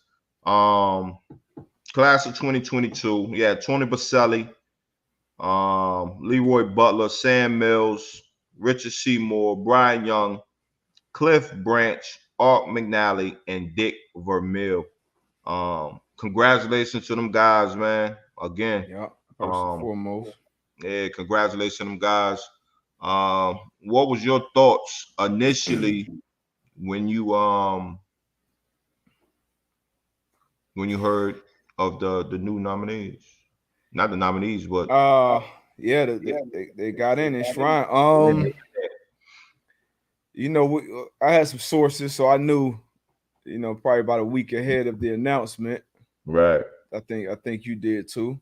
Class of 2022. Yeah, Tony Baselli, Leroy Butler, Sam Mills, Richard Seymour, Brian Young, Cliff Branch, Art McNally, and Dick Vermeil. Congratulations to them guys, man. Again. Yeah, first and foremost. Yeah, congratulations to them guys. What was your thoughts initially when you heard of the new nominees. Not the nominees, but Yeah, they got in Shrine. I had some sources, so I knew, probably about a week ahead of the announcement. right. I think you did too.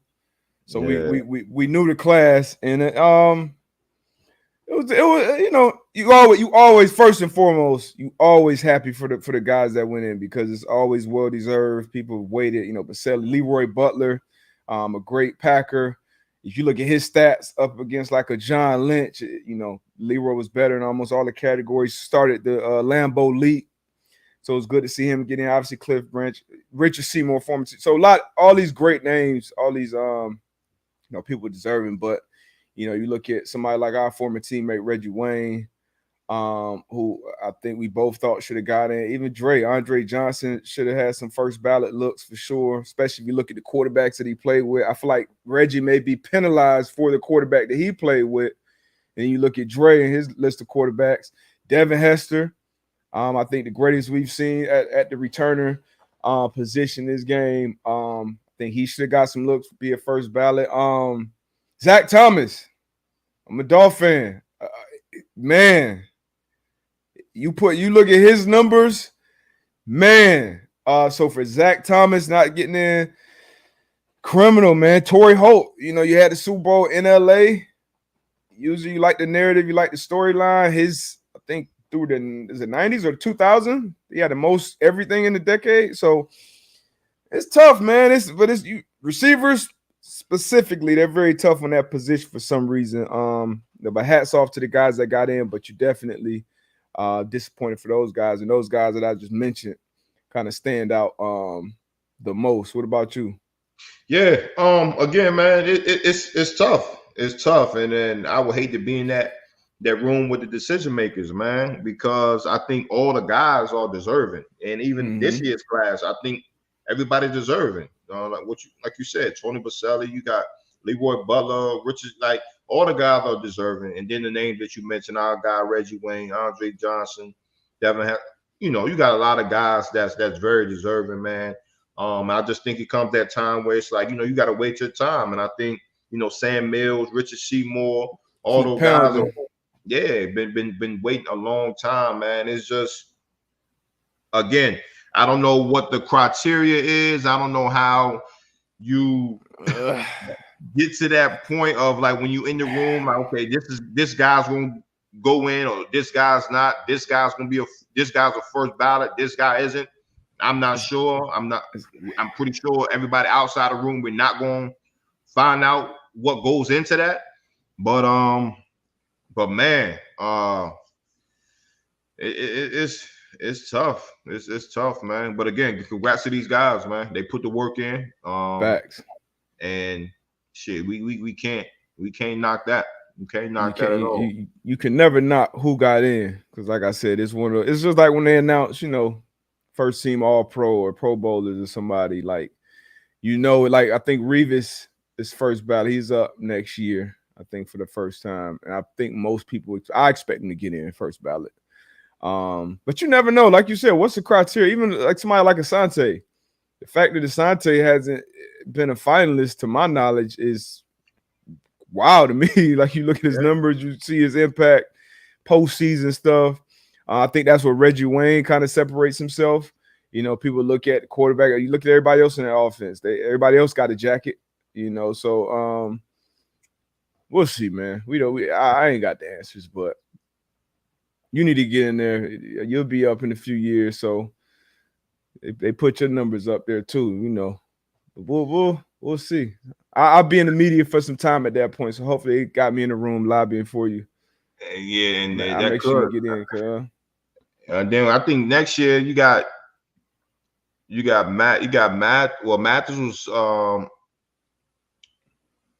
So we Yeah. we we, we knew the class, and it was you always first and foremost, you always happy for the guys that went in, because it's always well deserved. People waited, Baselli, Leroy Butler, a great Packer. If you look at his stats up against like a John Lynch, Leroy was better in almost all the categories. Started the Lambeau League, so it's good to see him get in. Obviously, Cliff Branch, Richard Seymour, former. So all these great names, all these people deserving. But you look at somebody like our former teammate Reggie Wayne, who I think we both thought should have got in. Even Andre Johnson should have had some first ballot looks for sure, especially if you look at the quarterbacks that he played with. I feel like Reggie may be penalized for the quarterback that he played with. And you look at Dre and his list of quarterbacks, Devin Hester. I think the greatest we've seen at the returner position this game. I think he should have got some looks, be a first ballot. Zach Thomas, I'm a Dolphin fan. Man, you look at his numbers, man. So for Zach Thomas not getting in, criminal, man. Torrey Holt, you had the Super Bowl in LA. Usually you like the narrative, you like the storyline. I think through the 90s or the 2000s, he had the most everything in the decade. So it's tough, man. Receivers specifically, they're very tough on that position for some reason. But hats off to the guys that got in, but you definitely disappointed for those guys, and those guys that I just mentioned kind of stand out the most. What about you? Yeah. Again, man, it's tough. It's tough, and then I would hate to be in that room with the decision makers, man, because I think all the guys are deserving, and even this year's class, I think everybody deserving. Like you said, Tony Baselli, you got Leroy Butler, Richard, like all the guys are deserving, and then the names that you mentioned, our guy Reggie Wayne, Andre Johnson, Devin. You got a lot of guys that's very deserving, man. I just think it comes that time where it's like, you got to wait your time. And I think, Sam Mills, Richard Seymour, all Keep those guys are, pounding. been waiting a long time, man. It's just, again, I don't know what the criteria is. I don't know how you get to that point of like when you in the room, like, okay, this guy's gonna go in, or this guy's not. This guy's a first ballot. This guy isn't. I'm not sure. I'm pretty sure everybody outside the room, we're not going to find out what goes into that. But man, it's tough. It's tough, man. But again, congrats to these guys, man. They put the work in. Facts. And shit, we can't knock that. You can't knock that at all. You can never knock who got in, because like I said, it's just like when they announce, first team All Pro or Pro Bowlers or somebody, like, like I think Revis is first ballot. He's up next year, I think, for the first time, and I think most people, I expect him to get in first ballot. But you never know. Like you said, what's the criteria? Even like somebody like Asante, the fact that Asante hasn't been a finalist, to my knowledge, is wow to me. Like, you look at his numbers, you see his impact, postseason stuff. I think that's where Reggie Wayne kind of separates himself. People look at the quarterback. You look at everybody else in that offense. Everybody else got a jacket. So we'll see, man. I ain't got the answers, but you need to get in there. You'll be up in a few years, so they put your numbers up there too. We'll see. I'll be in the media for some time at that point, so hopefully they got me in the room lobbying for you. Yeah, and I'll make sure you get in, cuz. Then I think next year you got Matt. Well, Mathis was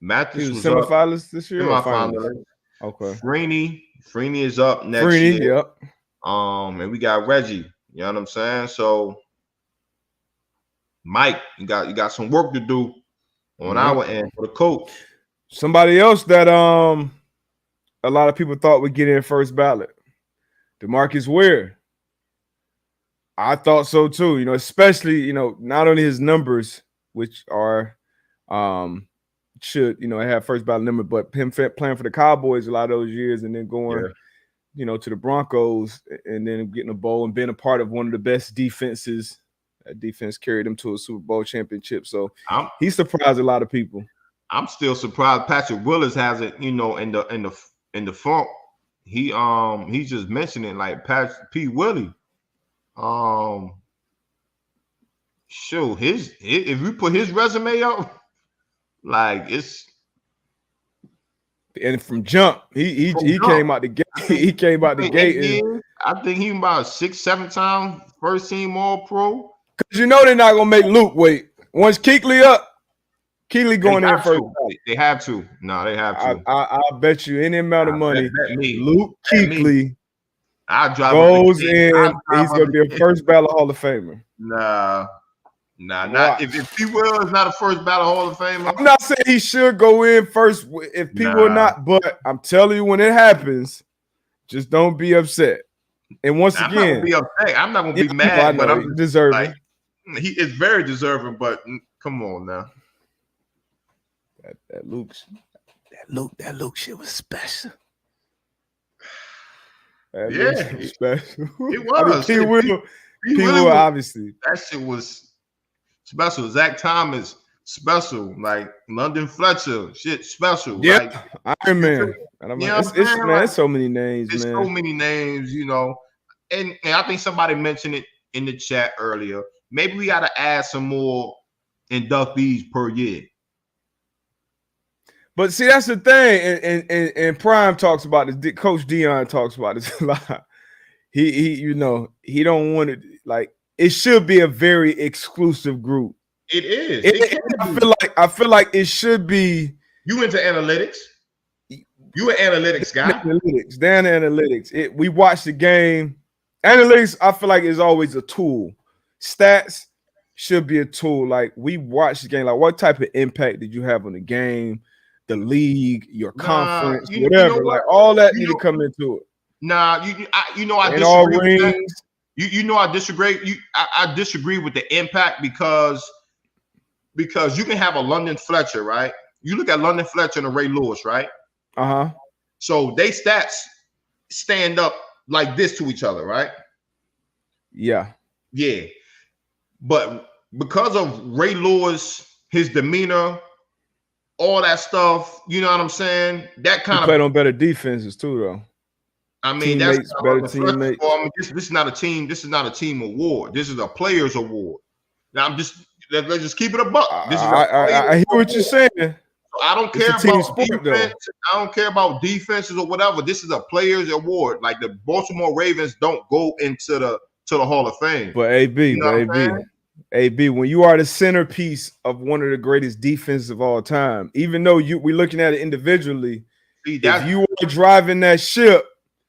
semifinalist this year or finalist? Okay. Freeney is up next year. Yep. And we got Reggie. You know what I'm saying? So Mike, you got some work to do on our end for the coach. Somebody else that a lot of people thought would get in first ballot, DeMarcus Ware. I thought so too. Especially not only his numbers, which are should have first ballot number, but him playing for the Cowboys a lot of those years and then going to the Broncos and then getting a bowl and being a part of one of the best defenses. That defense carried him to a Super Bowl championship. So he surprised a lot of people. I'm still surprised Patrick Willis hasn't, in the funk. He's just mentioning like Patrick P. Willie. Show if we put his resume up, like it's. And from jump, he came out the gate. He came out the gate. I think he about 6-7 times first team All Pro. Because they're not gonna make Luke wait. Once Kuechly up, Kuechly going in first. They have to. No, they have to. I bet you any amount of money. Luke Kuechly goes in. He's gonna be a first ballot Hall of Famer. Nah. Not if P. Will is not a first ballot Hall of Famer. I'm not saying he should go in first if people are not, but I'm telling you when it happens, just don't be upset. And once again, I'm not gonna be upset. I'm not gonna be mad, but I'm deserving. Like, he is very deserving, but come on now. That Luke shit was special. That was special. It was. P. Will obviously. That shit was special. Zach Thomas, special. Like London Fletcher, shit, special. Yeah, like, Iron Man. It's so many names, man. So many names, And I think somebody mentioned it in the chat earlier. Maybe we got to add some more inductees per year. But see, that's the thing. And Prime talks about this. Coach Dion talks about this a lot. He don't want it. Like, it should be a very exclusive group. It is. I feel like it should be. You into analytics? You an analytics guy? Analytics. We watch the game. Analytics, I feel like, is always a tool. Stats should be a tool. Like, we watch the game. Like, what type of impact did you have on the game, the league, your conference, whatever? Like, all that need to come into it. Nah, I disagree with that. I disagree. I disagree with the impact because you can have a London Fletcher, right? You look at London Fletcher and Ray Lewis, right? So they stats stand up like this to each other, right? Yeah. But because of Ray Lewis, his demeanor, all that stuff, you know what I'm saying? That kind of played on better defenses too, though. I mean, that's better teammates. This is not a team. This is not a team award. This is a players award. Now let's just keep it a buck. I hear what you're saying. I don't care about defense. I don't care about defenses or whatever. This is a players award. Like the Baltimore Ravens don't go into the Hall of Fame. But AB, when you are the centerpiece of one of the greatest defenses of all time, even though we're looking at it individually, if you are driving that ship.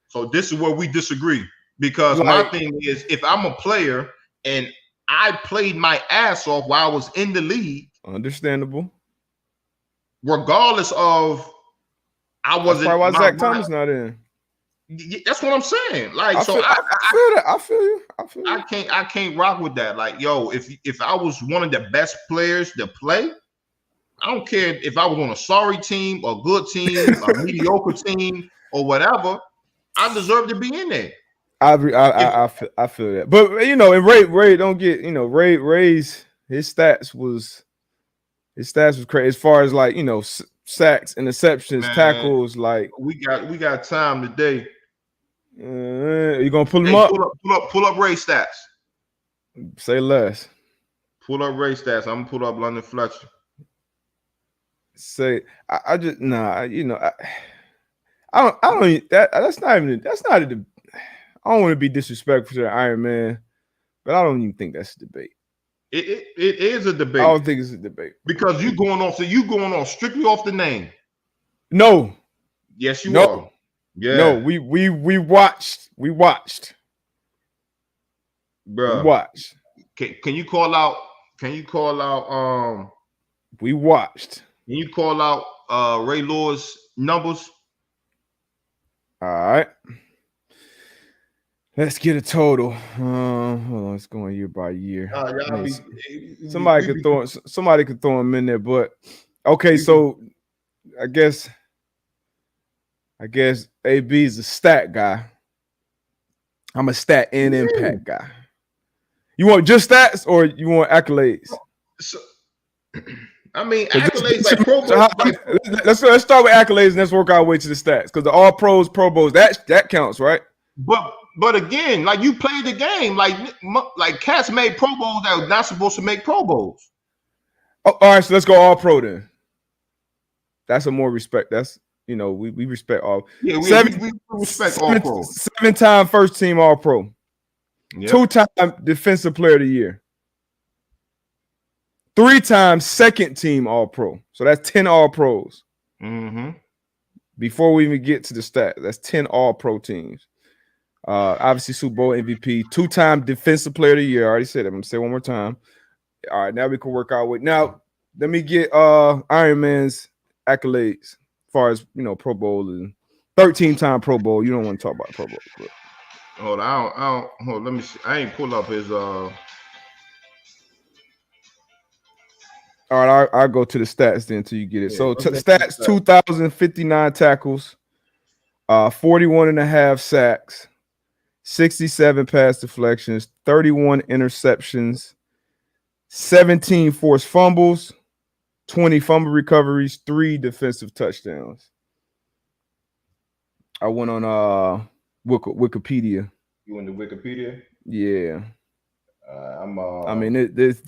So this is where we disagree, because my thing is, if I'm a player and I played my ass off while I was in the league, understandable. Regardless of I wasn't. That's why Zach Thomas not in. That's what I'm saying. Like, I feel that. I feel you. I can't rock with that. Like, yo, if I was one of the best players to play, I don't care if I was on a sorry team, a good team, a mediocre team, or whatever. I deserve to be in there. I feel that. But and Ray don't get, Ray's his stats was crazy as far as like, sacks, interceptions, tackles. Like, we got time today. You gonna pull him up? Pull up Ray stats. Say less. Pull up Ray stats. I'm gonna pull up London Fletcher. Say I just I don't that's not a I don't want to be disrespectful to the Iron Man, but I don't even think that's a debate. It is a debate. I don't think it's a debate because you going on strictly off the name. No. Yes, you are. Yeah. No, we watched. Bro, we watched. Can you call out? We watched. Can you call out Ray Lewis numbers? All right. Let's get a total. Hold on, it's going year by year. Y'all be, Somebody could throw him in there, but okay. So I guess AB is a stat guy. I'm a stat and impact guy. You want just stats or you want accolades? So, I mean, accolades like Pro Bowl. Let's start with accolades and let's work our way to the stats because the All Pros, Pro Bowls, that counts, right? But again, like you played the game, like cats made Pro Bowls that were not supposed to make Pro Bowls. Oh, all right, so let's go All Pro then. That's a more respect. That's we respect all. Yeah, we respect All Pro. 7-time first team All Pro. Yep. 2-time Defensive Player of the Year. 3-time second team All Pro. So that's 10 All Pros. Mm-hmm. Before we even get to the stat, that's 10 All Pro teams. Obviously Super Bowl MVP, 2-time Defensive Player of the Year. I already said it. I'm gonna say it one more time. All right, now we can work our way. Now let me get Iron Man's accolades as far as Pro Bowl and 13-time Pro Bowl. You don't want to talk about Pro Bowl. But. Hold on, I don't. Let me see. I ain't pull up his. All right, I'll go to the stats then until you get it. Yeah, so stats: 2,059 tackles, 41.5 sacks, 67 pass deflections, 31 interceptions, 17 forced fumbles, 20 fumble recoveries, 3 defensive touchdowns. I went on Wikipedia. You went to Wikipedia? Yeah. I mean, this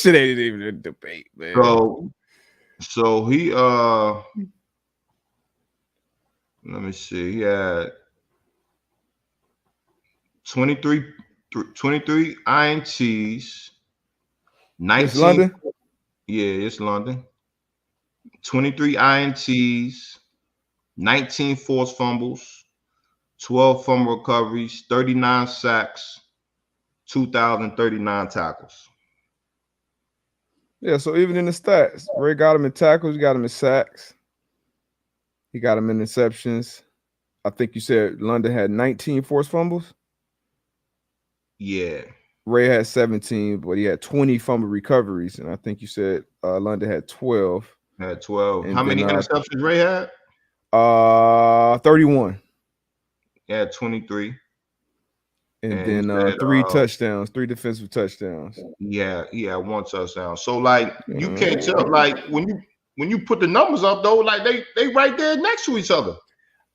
shit ain't even a debate, man. So he let me see. He had 23 INTs. 19. It's London? Yeah, it's London. 23 INTs, 19 forced fumbles, 12 fumble recoveries, 39 sacks, 2,039 tackles. Yeah, so even in the stats, Ray got him in tackles, he got him in sacks, he got him in interceptions. I think you said London had 19 forced fumbles. Yeah. Ray had 17, but he had 20 fumble recoveries, and I think you said London had 12. Had 12. How many interceptions Ray had? 31. He had 23. And then 3 touchdowns, 3 defensive touchdowns. Yeah, he had 1 touchdown. So like you can't tell, like when you put the numbers up though, like they right there next to each other.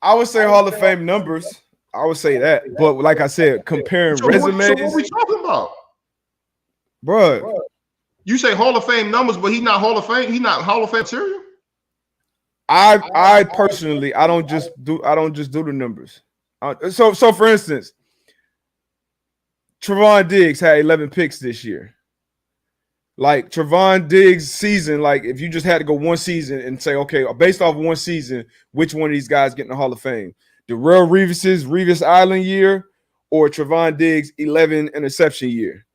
I would say Hall of Fame numbers. I would say that, but like I said, comparing resumes. So what we talking about, bro? You say Hall of Fame numbers, but he's not Hall of Fame. He's not Hall of Fame material. I personally, I don't just do the numbers. So for instance, Trevon Diggs had 11 picks this year. Like Trevon Diggs' season, like if you just had to go one season and say, okay, based off one season, which one of these guys get in the Hall of Fame? Darrell Revis Island year or Trevon Diggs' 11 interception year?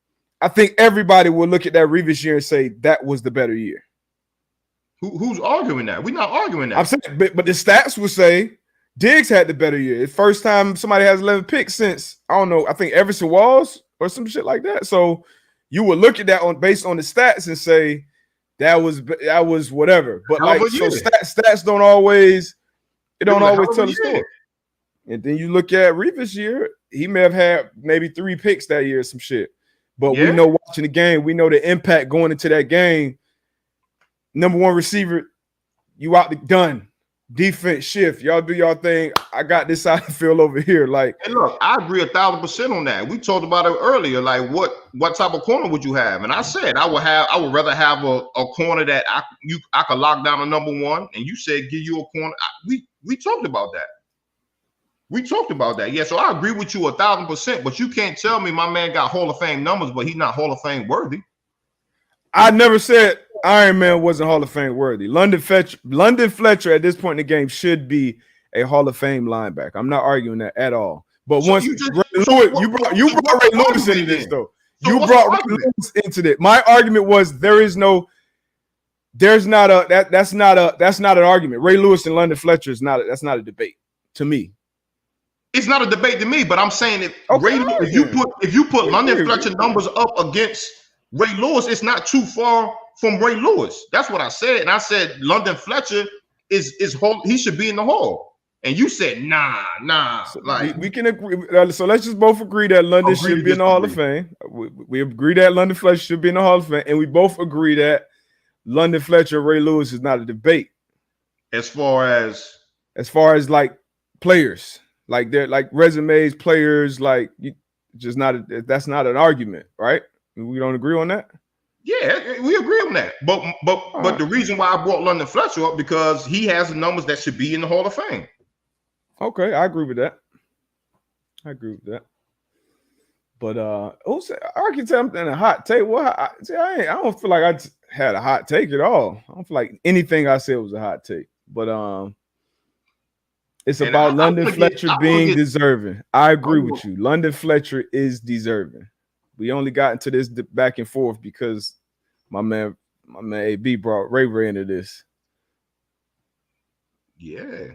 I think everybody will look at that Revis year and say that was the better year. Who's arguing that? We're not arguing that. I'm saying, but the stats will say Diggs had the better year. It's first time somebody has 11 picks since, I don't know, I think Everson Walls or some shit like that. So you would look at that based on the stats and say that was whatever. But like, so stats don't always tell the story. And then you look at Revis' year, he may have had maybe 3 picks that year or some shit. But we know watching the game, we know the impact going into that game. Number 1 receiver, you out the done. Defense shift. Y'all do y'all thing. I got this side of the field over here. Like, hey, look, I agree 1,000% on that. We talked about it earlier. Like, what type of corner would you have? And I said I would rather have a corner that I could lock down a number 1. And you said give you a corner. We talked about that. We talked about that. Yeah, so I agree with you 1,000%. But you can't tell me my man got Hall of Fame numbers, but he's not Hall of Fame worthy. I never said Iron Man wasn't Hall of Fame worthy. London Fletcher at this point in the game should be a Hall of Fame linebacker. I'm not arguing that at all. But so once you brought Ray Lewis into this, though. So you brought Ray Lewis into this. My argument was that's not an argument. Ray Lewis and London Fletcher that's not a debate to me. It's not a debate to me, but I'm saying if if you put London Fletcher numbers up against Ray Lewis, it's not too far from Ray Lewis. That's what I said. And I said London Fletcher he should be in the Hall. And you said nah. So like we can agree. So let's just both agree that London should be in the Hall of Fame. We agree that London Fletcher should be in the Hall of Fame, and we both agree that London Fletcher and Ray Lewis is not a debate. As far as like players. Like they're like resumes, players, like that's not an argument, right? We don't agree on that. Yeah, we agree on that. But the reason why I brought London Fletcher up because he has the numbers that should be in the Hall of Fame. Okay, I agree with that. But who said I can tell I'm in a hot take? Well, I don't feel like I had a hot take at all. I don't feel like anything I said was a hot take. But it's about London Fletcher being deserving. I agree with you. London Fletcher is deserving. We only got into this back and forth because my man AB brought Ray into this. Yeah.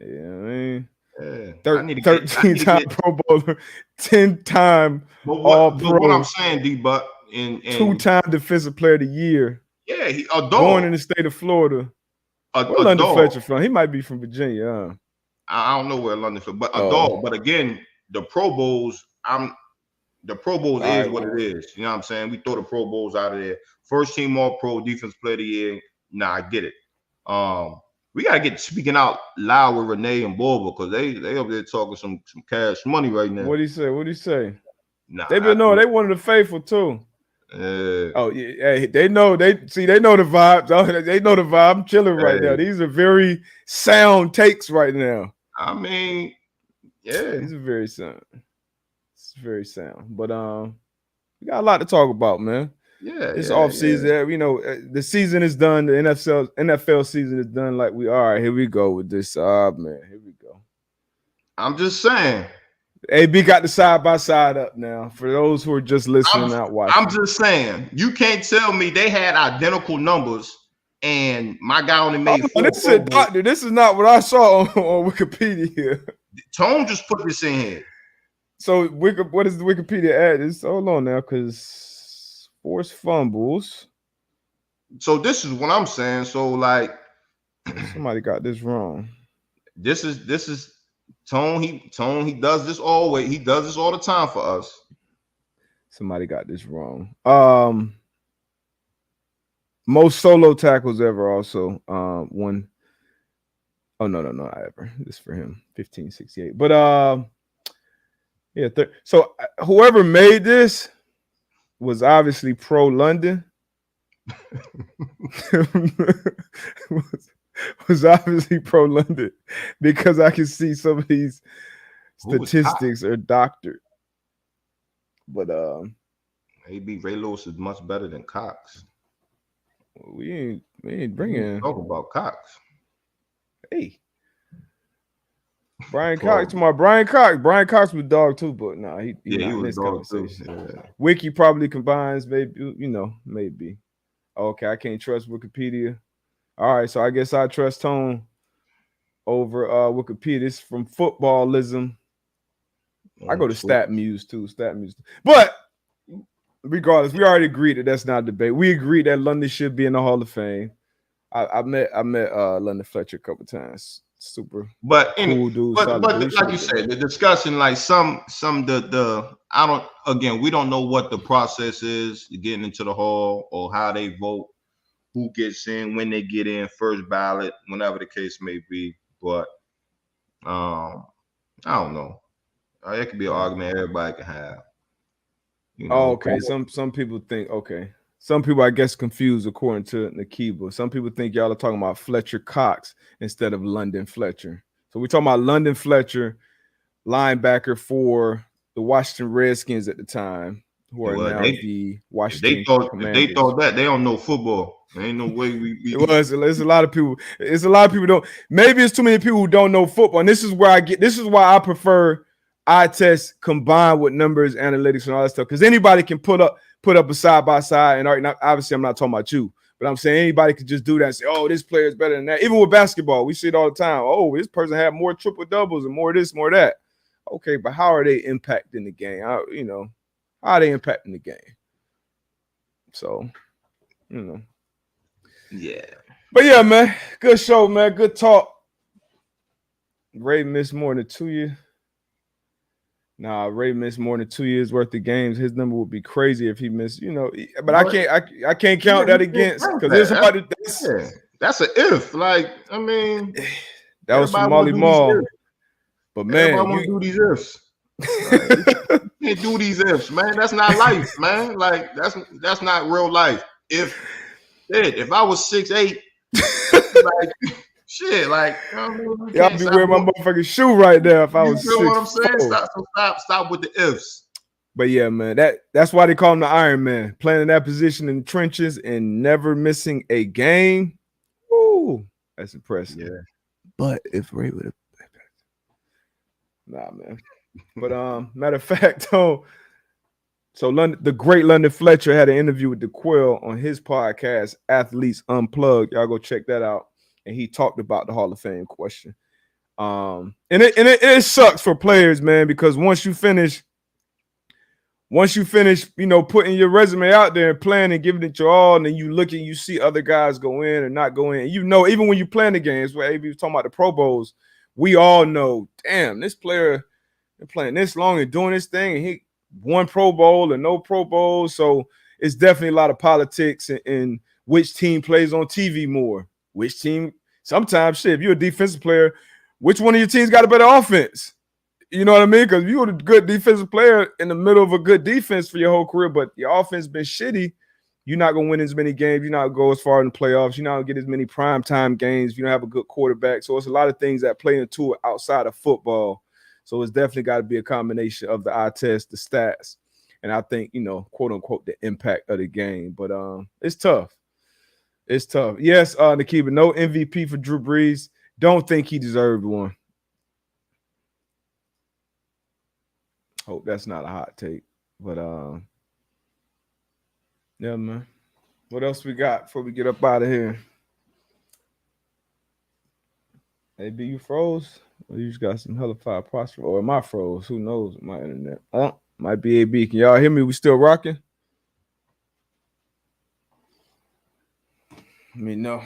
I mean, 13-time Pro Bowler, 10-time All-Pro. But what I'm saying, D-Buck, and 2-time Defensive Player of the Year. Yeah, born in the state of Florida. Where London Fletcher from? He might be from Virginia. I don't know where London Fletcher, but a dog. But again, the Pro Bowls, the Pro Bowls is what it is. You know what I'm saying? We throw the Pro Bowls out of there. First team All-Pro, Defensive Player of the Year. Nah, I get it. We gotta get speaking out loud with Renee and Boba because they up there talking some cash money right now. What do you say? Nah, they one of the faithful too. Yeah, they know the vibes. They know the vibe. I'm chilling right now. These are very sound takes right now. I mean, yeah, these are very sound. It's very sound. But we got a lot to talk about, man. Yeah, it's off season. Yeah. You know, the season is done. The NFL season is done. Like all right, here we go with this. Man, here we go. I'm just saying. AB got the side by side up now. For those who are just listening, not watching. I'm just saying. You can't tell me they had identical numbers, and my guy only made 4. This is doctor. This is not what I saw on Wikipedia. Tone just put this in here. So what is the Wikipedia at? Hold on now, because forced fumbles. So this is what I'm saying. So like somebody got this wrong. This is Tone. He does this always. He does this all the time for us. Somebody got this wrong. Most solo tackles ever also. One. Oh no, not ever. This is for him. 1568. But yeah. So whoever made this was obviously pro London. was obviously pro London because I can see some of these statistics are doctored. But maybe Ray Lewis is much better than Cox. We ain't bringing talk about Cox. Hey. Brian Cox was dog too, but nah, he was dog too. Yeah. Wiki probably combines, maybe, maybe. Okay, I can't trust Wikipedia. All right, so I guess I trust Tone over Wikipedia. This is from Footballism. I go to StatMuse too. But regardless, we already agreed that that's not a debate. We agreed that London should be in the Hall of Fame. I met London Fletcher a couple times. Super, cool dude. But like you said, the discussion, like we don't know what the process is getting into the hall or how they vote, who gets in, when they get in, first ballot, whenever the case may be. But I don't know. It could be an argument everybody can have. Okay. Some people think Some people, I guess, confused according to Nakiba. Some people think y'all are talking about Fletcher Cox instead of London Fletcher. So we're talking about London Fletcher, linebacker for the Washington Redskins at the time, who are now the Washington Commanders. If they thought that, they don't know football. There ain't no way we It's a lot of people. It's a lot of people don't. Maybe it's too many people who don't know football. And this is why I prefer eye test combined with numbers, analytics, and all that stuff. Because anybody can put up a side by side, and obviously I'm not talking about you, but I'm saying anybody could just do that and say, oh, this player is better than that. Even with basketball, we see it all the time. Oh, this person had more triple doubles and more of this, more of that. Okay, but how are they impacting the game? How are they impacting the game? So, you know. Yeah. But yeah, man, good show, man. Good talk. Ray missed more than 2 years. Nah, Ray missed more than 2 years worth of games. His number would be crazy if he missed, But I But can't, I can't yeah, count that you can't against count because it's that. hard. Yeah, that's an if. Like, I mean, That was from everybody want Molly to do these Mall. ifs. But Everybody man, want to do these ifs. Like, you can't do these ifs, man. That's not life, man. Like, that's not real life. If I was 6'8", like shit, like you y'all can't be stop. wearing my motherfucking shoe right there if I You was feel what six I'm saying? four. Stop with the ifs. But yeah, man, that's why they call him the Iron Man, playing in that position in the trenches and never missing a game. Ooh, that's impressive. Yeah. But if Ray would have, nah, man. But matter of fact, though, so London, the great London Fletcher had an interview with the Quill on his podcast, Athletes Unplugged. Y'all go check that out, and he talked about the Hall of Fame question. And it sucks for players, man, because once you finish, putting your resume out there and playing and giving it your all, and then you look and you see other guys go in and not go in. Even when you playing the games, where AB was talking about the Pro Bowls, we all know, damn, this player been playing this long and doing this thing, and he won Pro Bowl and no Pro Bowl. So it's definitely a lot of politics in which team plays on TV more. Which team? Sometimes, shit, if you're a defensive player, which one of your teams got a better offense? You know what I mean? Because you were a good defensive player in the middle of a good defense for your whole career, but your offense been shitty. You're not going to win as many games. You're not going to go as far in the playoffs. You're not going to get as many primetime games. You don't have a good quarterback. So it's a lot of things that play into it outside of football. So it's definitely got to be a combination of the eye test, the stats, and I think, quote unquote, the impact of the game. But it's tough. It's tough. Yes, Nakiba, no MVP for Drew Brees. Don't think he deserved one. Hope that's not a hot take. But yeah, man. What else we got before we get up out of here? Hey, B, you froze? Or you just got some hella fire prosper? Or am I froze? Who knows? My internet. Might be AB. Can y'all hear me? We still rocking? Let me know.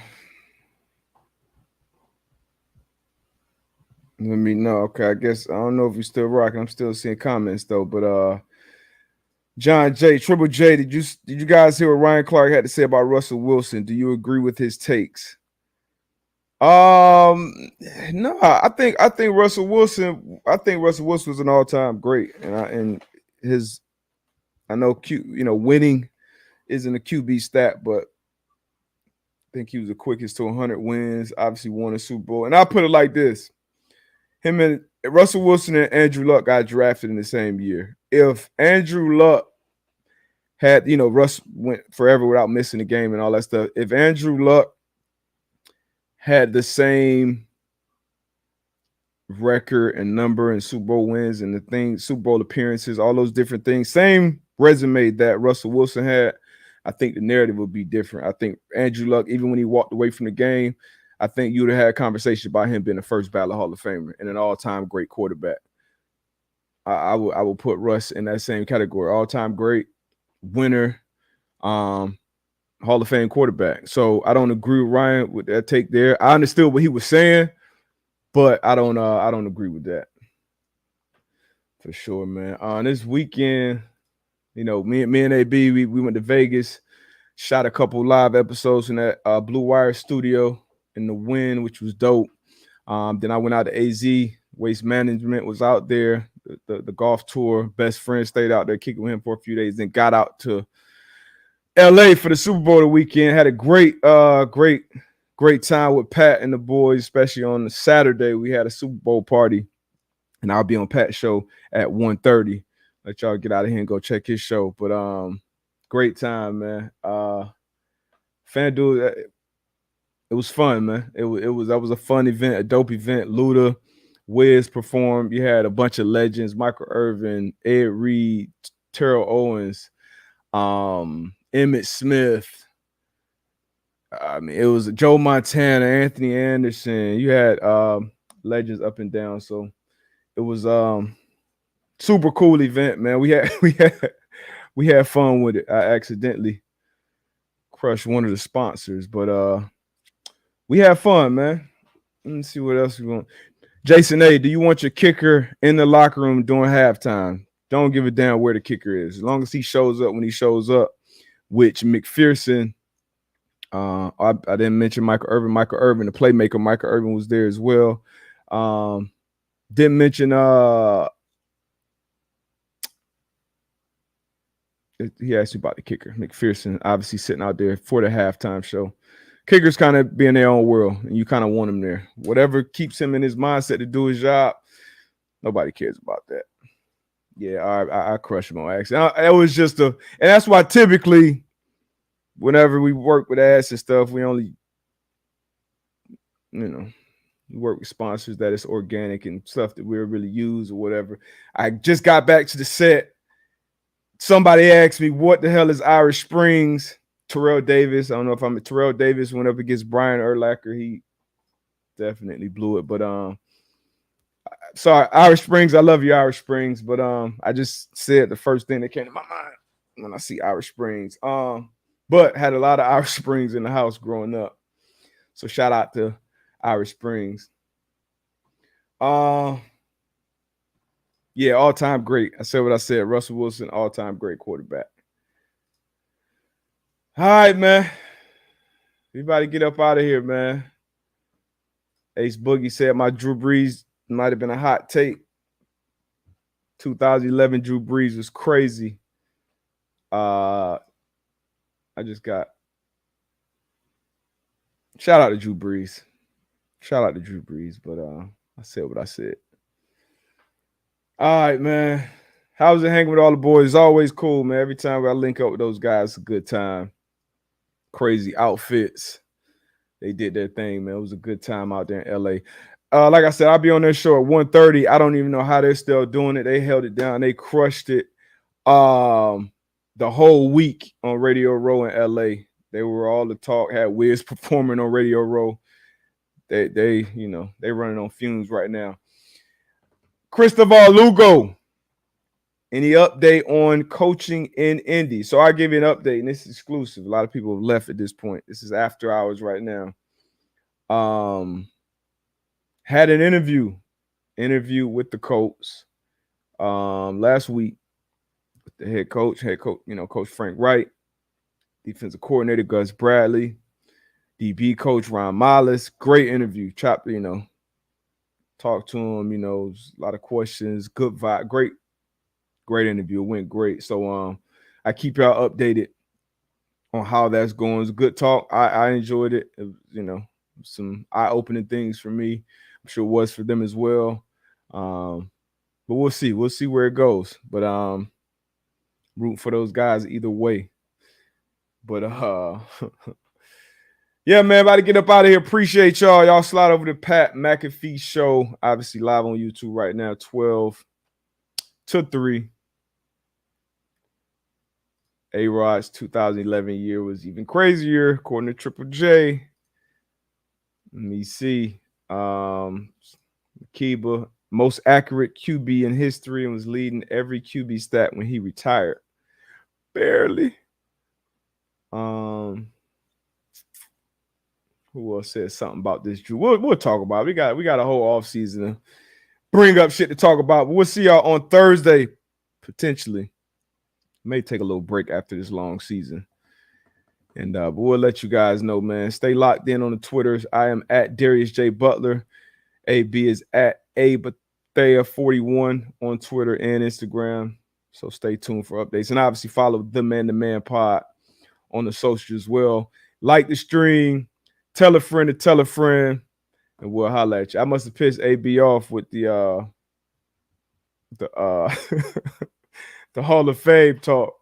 Let me know. Okay, I guess I don't know if we still rocking. I'm still seeing comments though. But John J, Triple J, did you guys hear what Ryan Clark had to say about Russell Wilson? Do you agree with his takes? No, I think Russell Wilson. I think Russell Wilson was an all-time great, and his. I know winning isn't a QB stat, but I think he was the quickest to 100 wins. Obviously, won a Super Bowl, and I put it like this: him and Russell Wilson and Andrew Luck got drafted in the same year. If Andrew Luck had, Russ went forever without missing a game and all that stuff. If Andrew Luck had the same record and number and Super Bowl wins and Super Bowl appearances, all those different things, same resume that Russell Wilson had, I think the narrative would be different. I think Andrew Luck, even when he walked away from the game, I think you would have had a conversation about him being the first ballot Hall of Famer and an all-time great quarterback. I will put Russ in that same category. All-time great, winner, Hall of Fame quarterback. So I don't agree with Ryan with that take there. I understood what he was saying, but I don't agree with that. For sure, man. This weekend, me and AB, we went to Vegas, shot a couple live episodes in that Blue Wire studio in the Wind, which was dope. Then I went out to AZ. Waste Management was out there. The golf tour. Best friend stayed out there kicking with him for a few days. Then got out to LA for the Super Bowl the weekend. Had a great time with Pat and the boys, especially on the Saturday. We had a Super Bowl party, and I'll be on Pat's show at 1:30. Let y'all get out of here and go check his show. But great time, man. FanDuel, it was fun, man. That was a fun event, a dope event. Luda, Wiz performed. You had a bunch of legends: Michael Irvin, Ed Reed, Terrell Owens, Emmitt Smith. I mean, it was Joe Montana, Anthony Anderson. You had legends up and down. So it was super cool event, man. We had fun with it. I accidentally crushed one of the sponsors, but we had fun, man. Let me see what else we want. Jason A, do you want your kicker in the locker room during halftime? Don't give a damn where the kicker is. As long as he shows up when he shows up, which McPherson, I didn't mention Michael Irvin. Michael Irvin, the playmaker, Michael Irvin was there as well. Didn't mention he asked you about the kicker. McPherson, obviously sitting out there for the halftime show. Kickers kind of be in their own world, and you kind of want him there. Whatever keeps him in his mindset to do his job, nobody cares about that. Yeah, I crush him on accident. It was just and that's why typically, whenever we work with ads and stuff, we only, we work with sponsors that is organic and stuff that we'll really use or whatever. I just got back to the set. Somebody asked me, what the hell is Irish Springs? Terrell Davis. I don't know if I'm Terrell Davis went up against Brian Urlacher. He definitely blew it. But sorry, Irish Springs. I love you, Irish Springs. But I just said the first thing that came to my mind when I see Irish Springs. But had a lot of Irish Springs in the house growing up. So shout out to Irish Springs. Yeah, all-time great. I said what I said. Russell Wilson, all-time great quarterback. All right, man. Everybody get up out of here, man. Ace Boogie said my Drew Brees might have been a hot take. 2011 Drew Brees was crazy. I just got shout out to Drew Brees. Shout out to Drew Brees, but I said what I said. All right, man. How's it hanging with all the boys? It's always cool, man. Every time I link up with those guys, it's a good time. Crazy outfits. They did their thing, man. It was a good time out there in LA. Like I said, I'll be on their show at 1:30. I don't even know how they're still doing it. They held it down. They crushed it the whole week on Radio Row in LA. They were all the talk, had Wiz performing on Radio Row. They running on fumes right now. Cristobal Lugo, any update on coaching in Indy? So I give you an update, and this is exclusive. A lot of people have left at this point. This is after hours right now. Had an interview with the Colts last week with the head coach, Coach Frank Wright, defensive coordinator Gus Bradley, DB coach Ron Mollis. Great interview. Talked to him, a lot of questions, good vibe, great interview. It went great. So I keep y'all updated on how that's going. It's a good talk. I enjoyed it. It was, some eye-opening things for me. I'm sure it was for them as well. But we'll see. We'll see where it goes. But rooting for those guys either way. But yeah, man, about to get up out of here. Appreciate y'all. Y'all slide over to Pat McAfee Show. Obviously live on YouTube right now, 12 to 3. A-Rod's 2011 year was even crazier, according to Triple J. Let me see. Kiba, most accurate QB in history, and was leading every QB stat when he retired. Barely. Who else said something about this, Drew? We'll talk about it. We got a whole offseason to bring up shit to talk about. But we'll see y'all on Thursday, potentially. May take a little break after this long season. And but we'll let you guys know, man. Stay locked in on the Twitters. I am at Darius J. Butler. AB is at Abathea41 on Twitter and Instagram. So stay tuned for updates. And obviously follow the Man Pod on the socials as well. Like the stream, tell a friend to tell a friend, and we'll holler at you. I must have pissed AB off with the the Hall of Fame talk.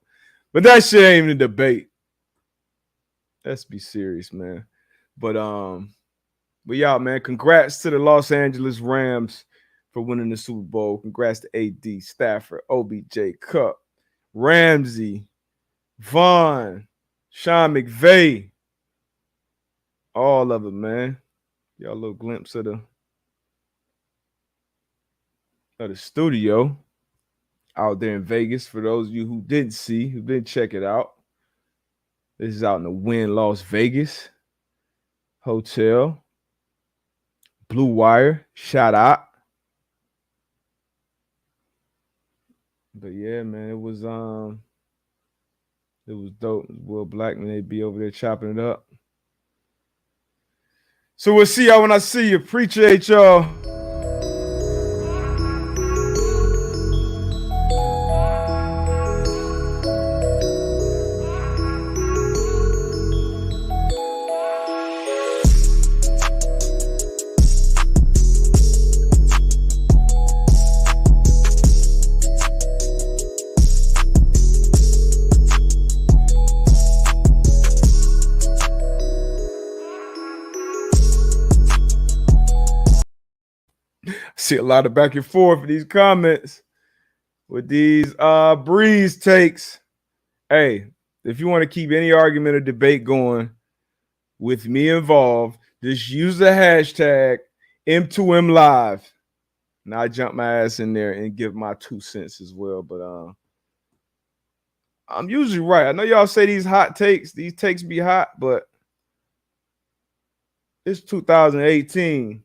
But that shit ain't even a debate. Let's be serious, man. But we out, man. Congrats to the Los Angeles Rams for winning the Super Bowl. Congrats to AD, Stafford, OBJ, Kupp, Ramsey, Vaughn, Sean McVay. All of them, man. Y'all a little glimpse of the studio. out there in Vegas. For those of you who didn't see, who didn't check it out, this is out in the Wynn Las Vegas Hotel. Blue Wire, shout out. But yeah, man, it was dope. Will Blackman, they'd be over there chopping it up. So we'll see y'all when I see you. Appreciate y'all. See a lot of back and forth in these comments with these Breeze takes. Hey, if you want to keep any argument or debate going with me involved, just use the hashtag M2M Live. And I jump my ass in there and give my 2 cents as well. But I'm usually right. I know y'all say these takes be hot, but it's 2018.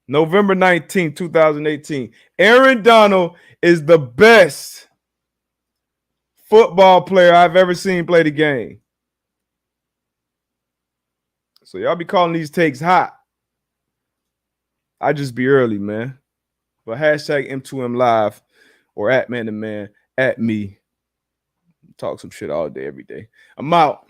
November 19th, 2018. Aaron Donald is the best football player I've ever seen play the game. So y'all be calling these takes hot. I just be early, man. But hashtag M2M Live or at Man to Man, at me. Talk some shit all day, every day. I'm out.